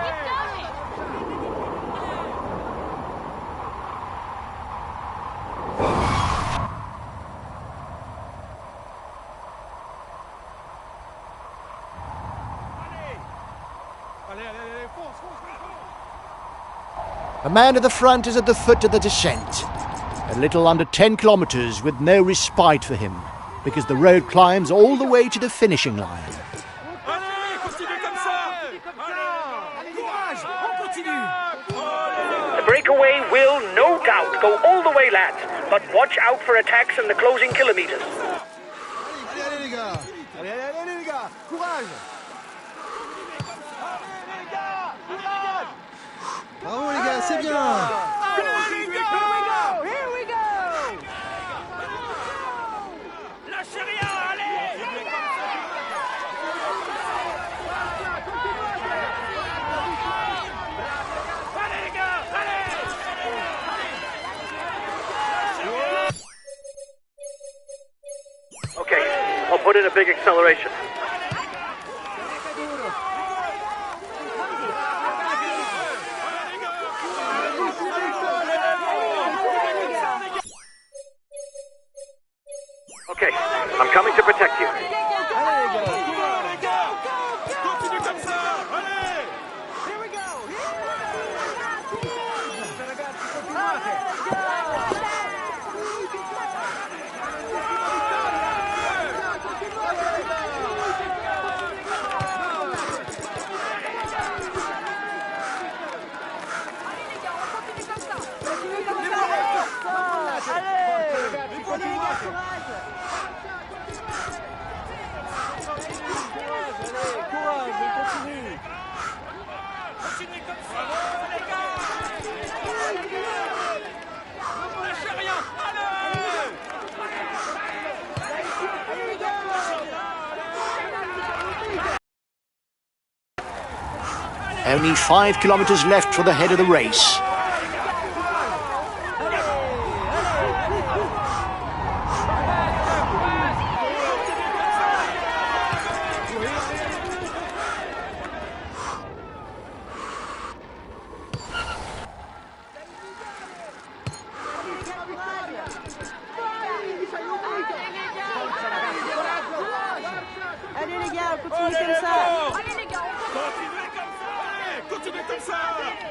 The man at the front is at the foot of the descent. A little under 10 kilometres with no respite for him, because the road climbs all the way to the finishing line. The breakaway will, no doubt, go all the way, lads. But watch out for attacks in the closing kilometres. Allez les gars, allez les gars, courage. Bravo les gars, c'est bien. Here we go! Lâchez rien, allez. Allez les gars, allez. Okay, I'll put in a big acceleration. Okay, I'm coming to protect you. Continuez comme ça, les gars. Lâchez rien, allez. Only 5 kilometres left for the head of the race.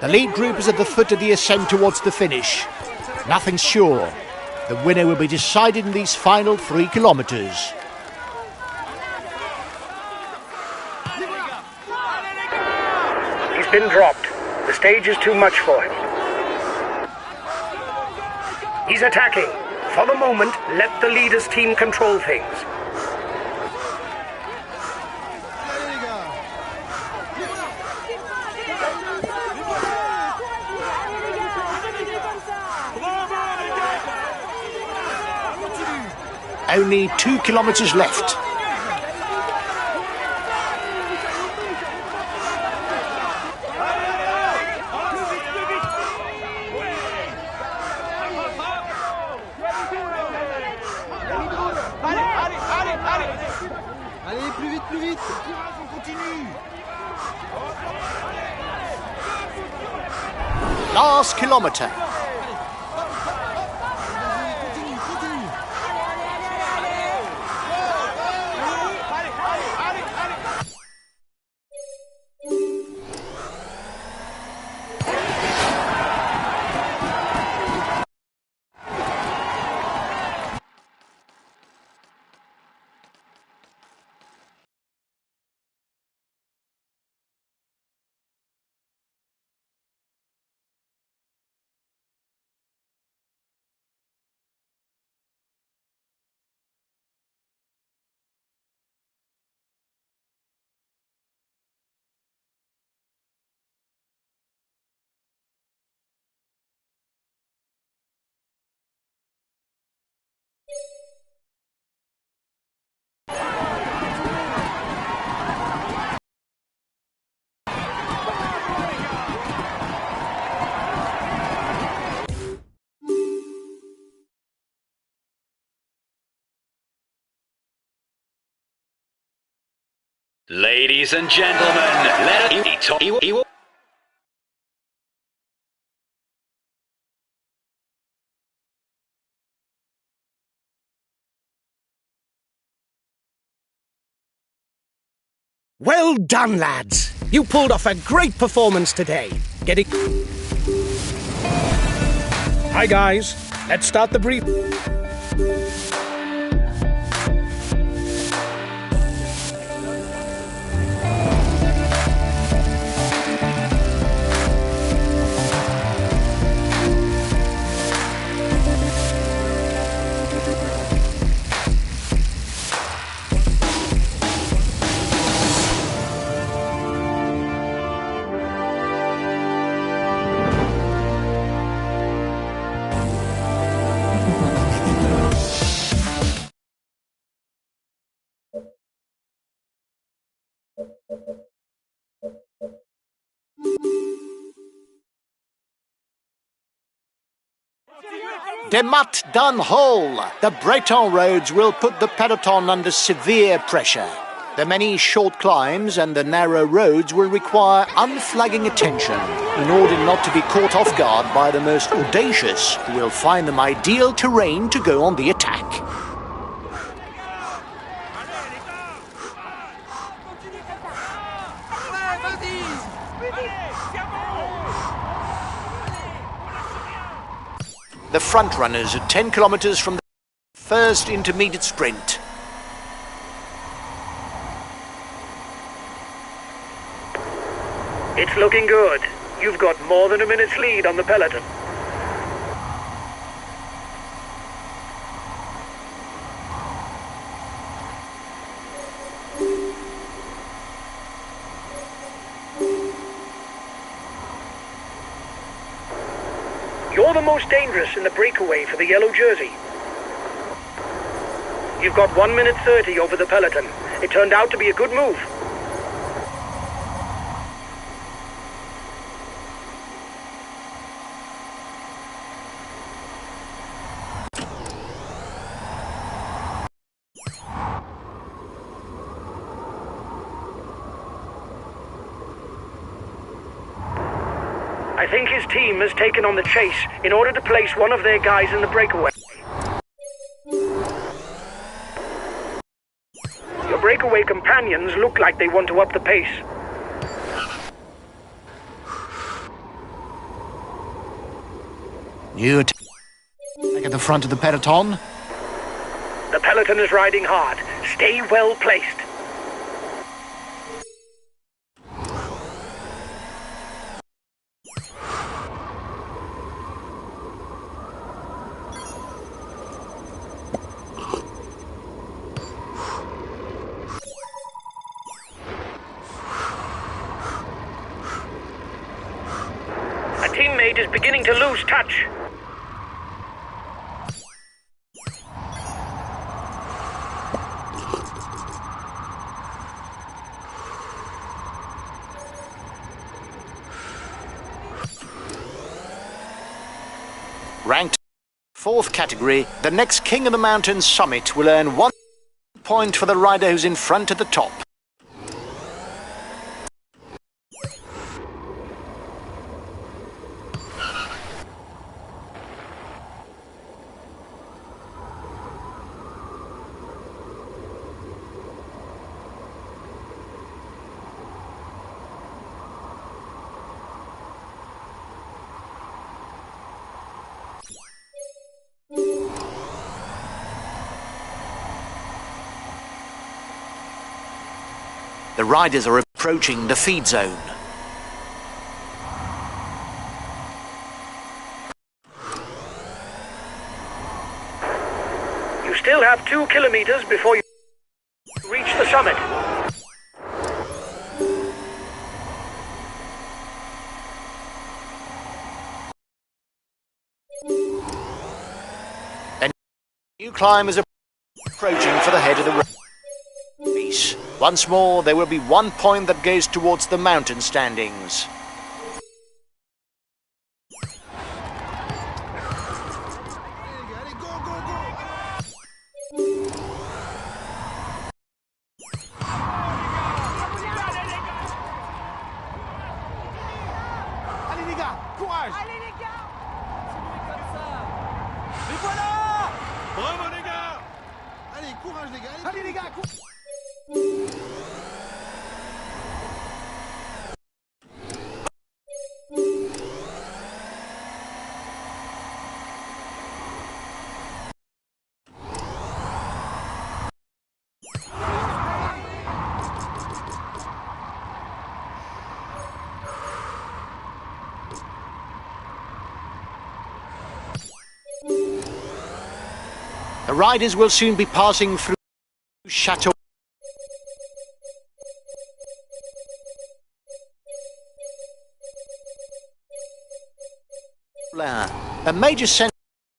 The lead group is at the foot of the ascent towards the finish. Nothing's sure. The winner will be decided in these final 3 kilometres. He's been dropped. The stage is too much for him. He's attacking. For the moment, let the leader's team control things. Only 2 kilometres left. Allez, plus vite, plus vite. On continue. Last kilometre. Ladies and gentlemen, let us... Well done, lads. You pulled off a great performance today. Getting... Hi, guys. Let's start the brief. De Mat done whole. The Breton roads will put the peloton under severe pressure. The many short climbs and the narrow roads will require unflagging attention in order not to be caught off guard by the most audacious, who will find them ideal terrain to go on the attack. The front runners are 10 kilometres from the first intermediate sprint. It's looking good. You've got more than a minute's lead on the peloton. You're the most dangerous in the breakaway for the yellow jersey. You've got 1 minute 30 over the peloton. It turned out to be a good move. I think his team has taken on the chase in order to place one of their guys in the breakaway. Your breakaway companions look like they want to up the pace. New attack at the front of the peloton. The peloton is riding hard. Stay well placed. A teammate is beginning to lose touch. Ranked 4th category, the next King of the Mountain summit will earn 1 point for the rider who's in front at the top. The riders are approaching the feed zone. You still have 2 kilometers before you reach the summit. And new climbers are approaching for the head of the race. Once more, there will be 1 point that goes towards the mountain standings. Allez les gars, courage! Allez les gars! Continuez comme ça! Mais voilà! Bravo les gars! Allez, courage les gars! Allez les gars, courage! The riders will soon be passing through Chateau. A major centre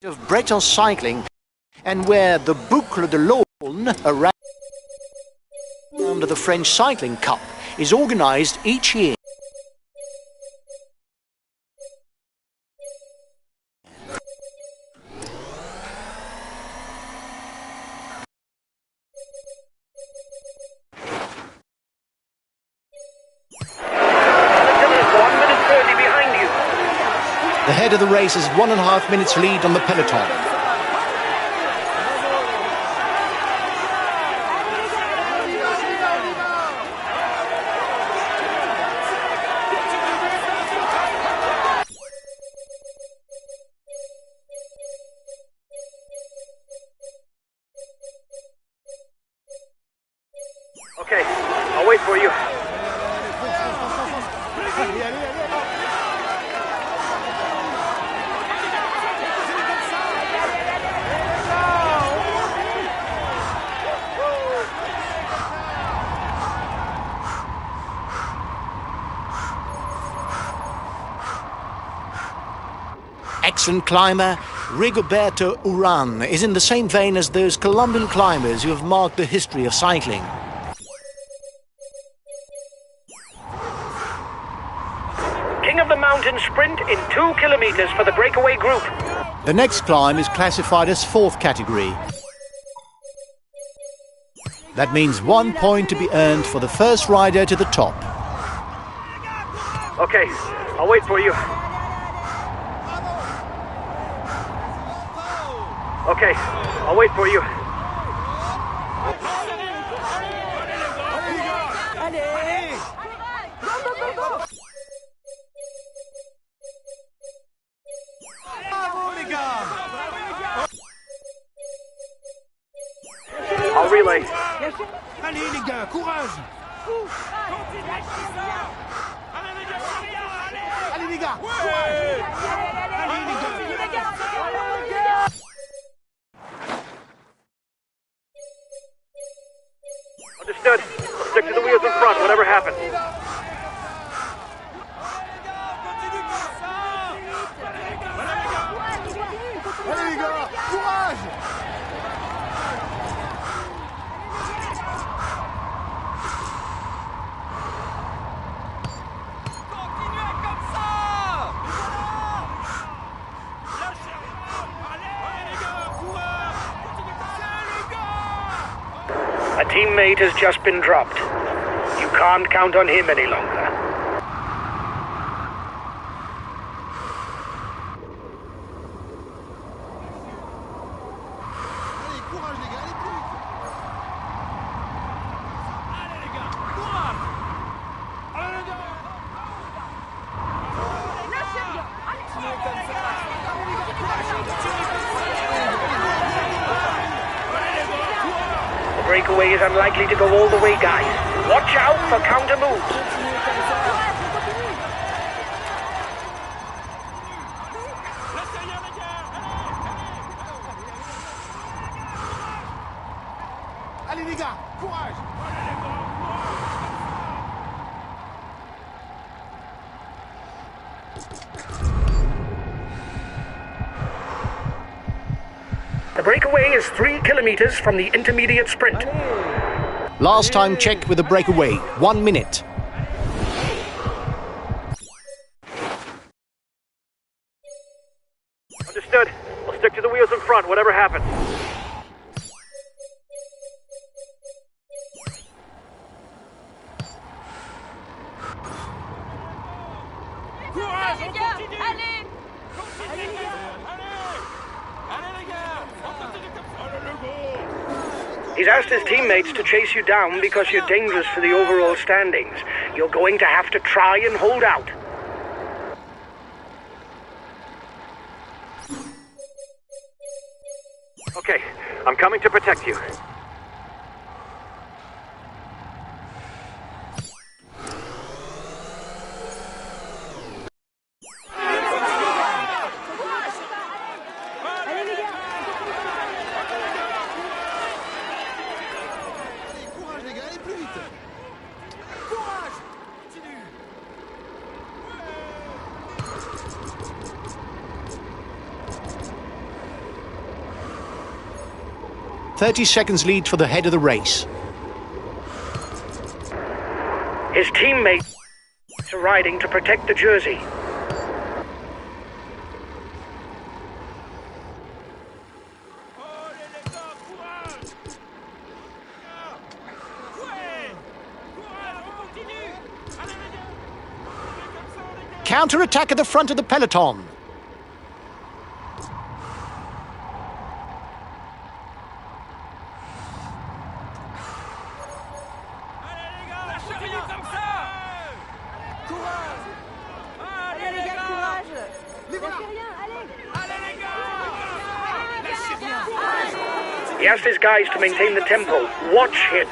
of Breton cycling, and where the Boucle de l'Aulne, around the French Cycling Cup, is organised each year. The head of the race is 1.5 minutes lead on the peloton. Okay, I'll wait for you. Excellent climber, Rigoberto Urán is in the same vein as those Colombian climbers who have marked the history of cycling. King of the Mountain sprint in 2 kilometers for the breakaway group. The next climb is classified as 4th category. That means 1 point to be earned for the first rider to the top. Okay, I'll wait for you. Okay, I'll wait for you. Allez! Go, go, go, go! Bravo! relay. Allez les gars, courage. Allez les gars, courage. Allez les gars. Understood. We'll stick to the wheels in front, whatever happens. Allez les gars, courage. A teammate has just been dropped. You can't count on him any longer. Allez, courage les gars, allez plus vite. The breakaway is unlikely to go all the way, guys. Watch out for counter moves. Allez les gars, courage. The breakaway is 3 kilometers from the intermediate sprint. Last time checked with the breakaway, 1 minute. Understood. We'll stick to the wheels in front, whatever happens. Allez les gars, allez. He's asked his teammates to chase you down because you're dangerous for the overall standings. You're going to have to try and hold out. Okay, I'm coming to protect you. Allez, courage les gars, allez plus vite. Courage. 30 seconds lead for the head of the race. His teammates are riding to protect the jersey. Counter-attack at the front of the peloton. Allez les gars, courage. Lâchez rien, allez. He asked his guys to maintain the tempo. Watch him.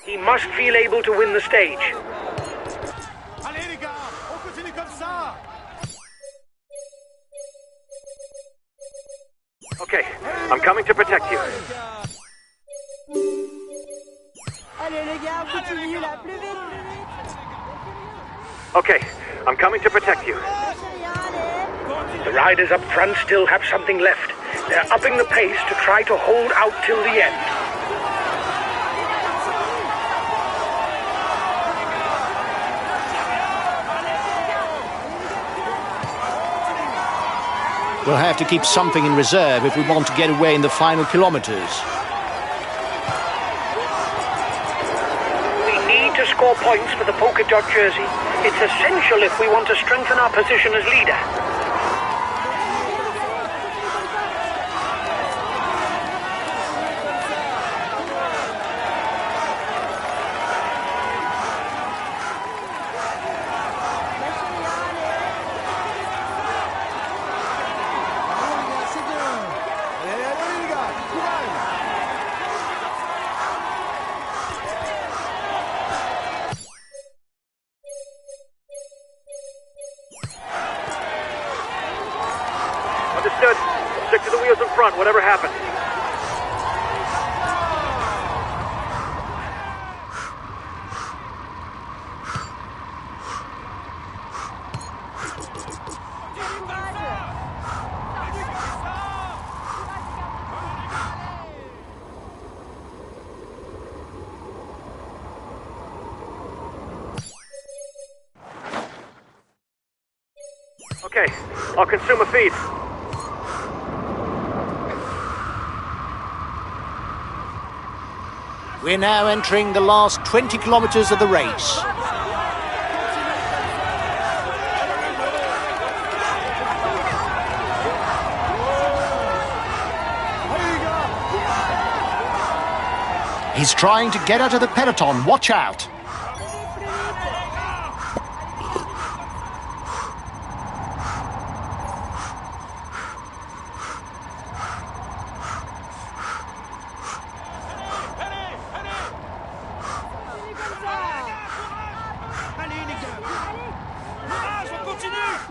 He must feel able to win the stage. Allez les gars, on continue comme ça. Okay, I'm coming to protect you. Allez les gars, on continue là, plus vite, plus vite. Okay, I'm coming to protect you. Lâchez rien, allez. The riders up front still have something left. They're upping the pace to try to hold out till the end. We'll have to keep something in reserve if we want to get away in the final kilometers. We need to score points for the polka dot jersey. It's essential if we want to strengthen our position as leader. Understood. Stick to the wheels in front, whatever happens. Okay, I'll consume a feed. We're now entering the last 20 kilometres of the race. He's trying to get out of the peloton. Watch out.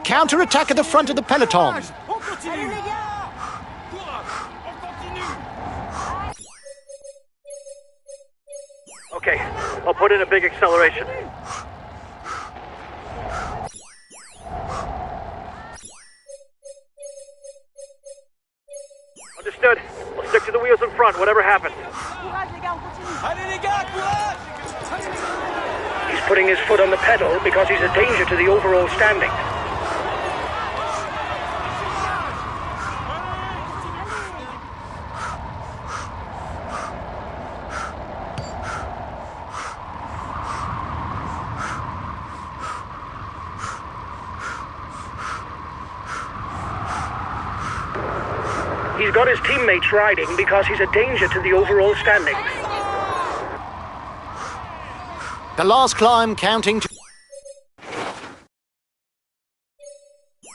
Counter-attack at the front of the peloton. On continue. Okay, I'll put in a big acceleration. Understood. I'll stick to the wheels in front, whatever happens. Courage les gars, on continue. Allez les gars, courage! He's putting his foot on the pedal because he's a danger to the overall standing. He's got his teammates riding because he's a danger to the overall standings. The last climb counting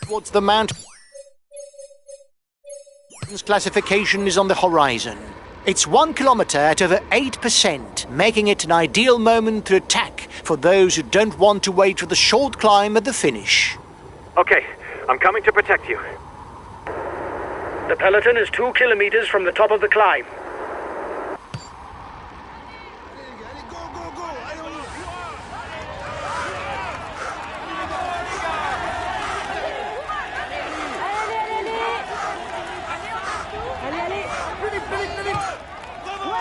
towards the mountain. Classification is on the horizon. It's 1 kilometre at over 8%, making it an ideal moment to attack for those who don't want to wait for the short climb at the finish. Okay, I'm coming to protect you. The peloton is 2 kilometers from the top of the climb. Allez, go, go, go! Allez, on y va! Allez, allez. Plus vite, plus vite, plus vite! Bravo!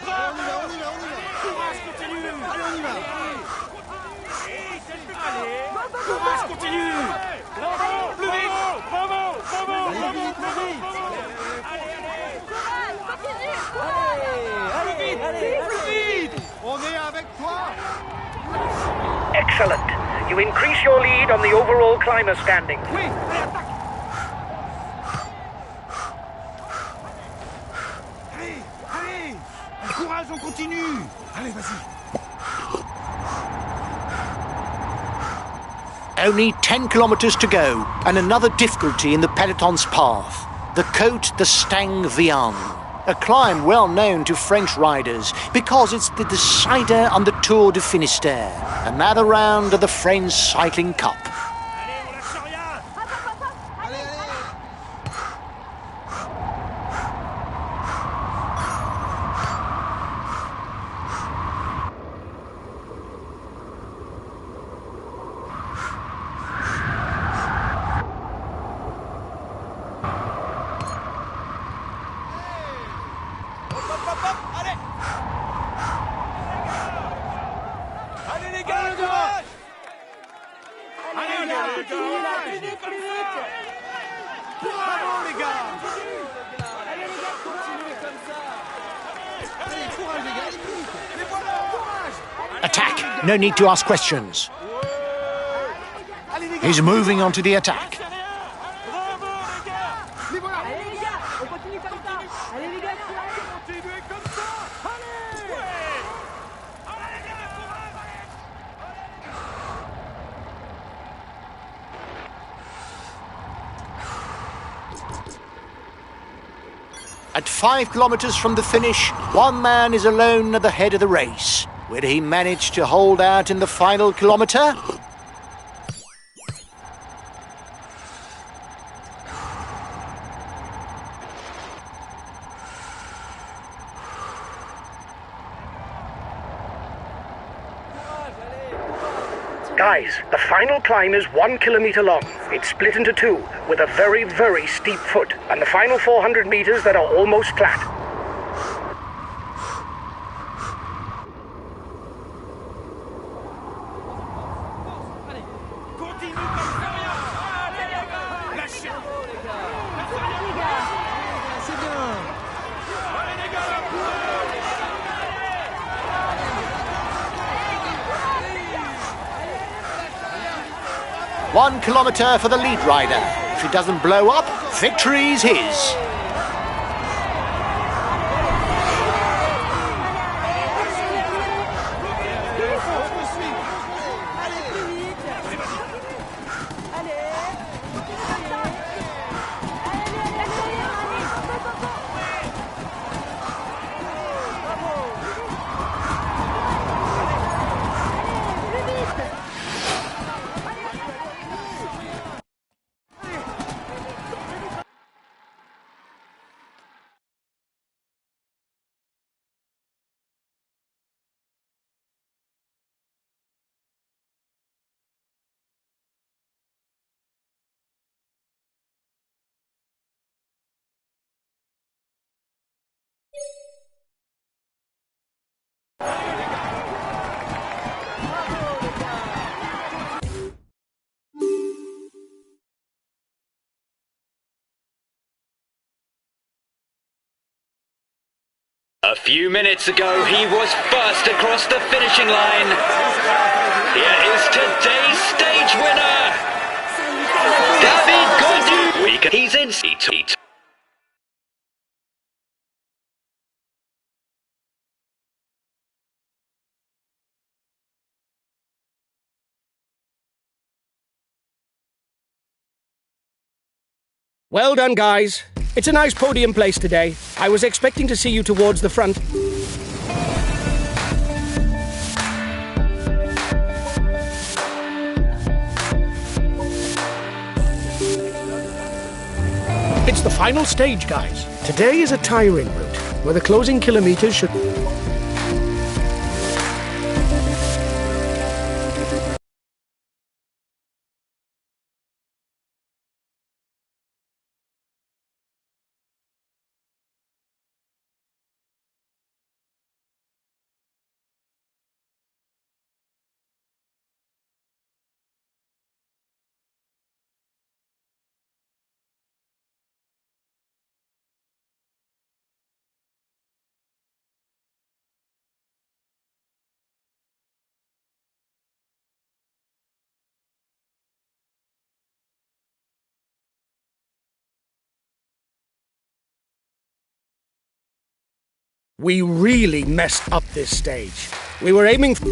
Bravo! On y va, on y va! Courage, continue! Allez, on y va! Allez! Courage, continue! Bravo! Plus vite! Bravo! Bravo! Allez, plus vite, plus vite! Allez, vite! Allez, plus vite! On est avec toi! Excellent. You increase your lead on the overall climber standing. Oui! Allez, attaque! Allez! Allez! Courage, on continue! Allez, vas-y! Only 10 kilometres to go, and another difficulty in the peloton's path. The Côte de Stang-Vian, a climb well known to French riders because it's the decider on the Tour de Finistère, another round of the French Cycling Cup. Allez, on lâche rien! Allez, allez! Hop, hop, hop, hop! Allez! Allez les gars, courage! Allez les gars, Continue là, plus vite, plus vite. bravo les gars! Allez les gars, continuez comme ça. Allez, courage les gars, allez plus vite! Les voilà! Courage! Attack! No need to ask questions. Allez les gars! He's moving on to the attack. Bravo les gars! Les voilà! Allez les gars, on continue comme ça. Allez les gars, courage. Continuez comme ça! Allez! Ouais! Allez les gars, courage! At 5 kilometres from the finish, one man is alone at the head of the race. Will he manage to hold out in the final kilometre? Guys, the final climb is 1 kilometer long. It's split into two, with a very, very steep foot, and the final 400 meters that are almost flat. Allez, continue comme ça, rien. Allez, les gars, lâchez. C'est bien. Allez, les gars, là. 1 kilometre for the lead rider. If he doesn't blow up, victory's his. A few minutes ago, he was first across the finishing line. Here is today's stage winner, David Gaudu. He's in seat. Well done, guys. It's a nice podium place today. I was expecting to see you towards the front. It's the final stage, guys. Today is a tiring route, where the closing kilometers should... We really messed up this stage. We were aiming for...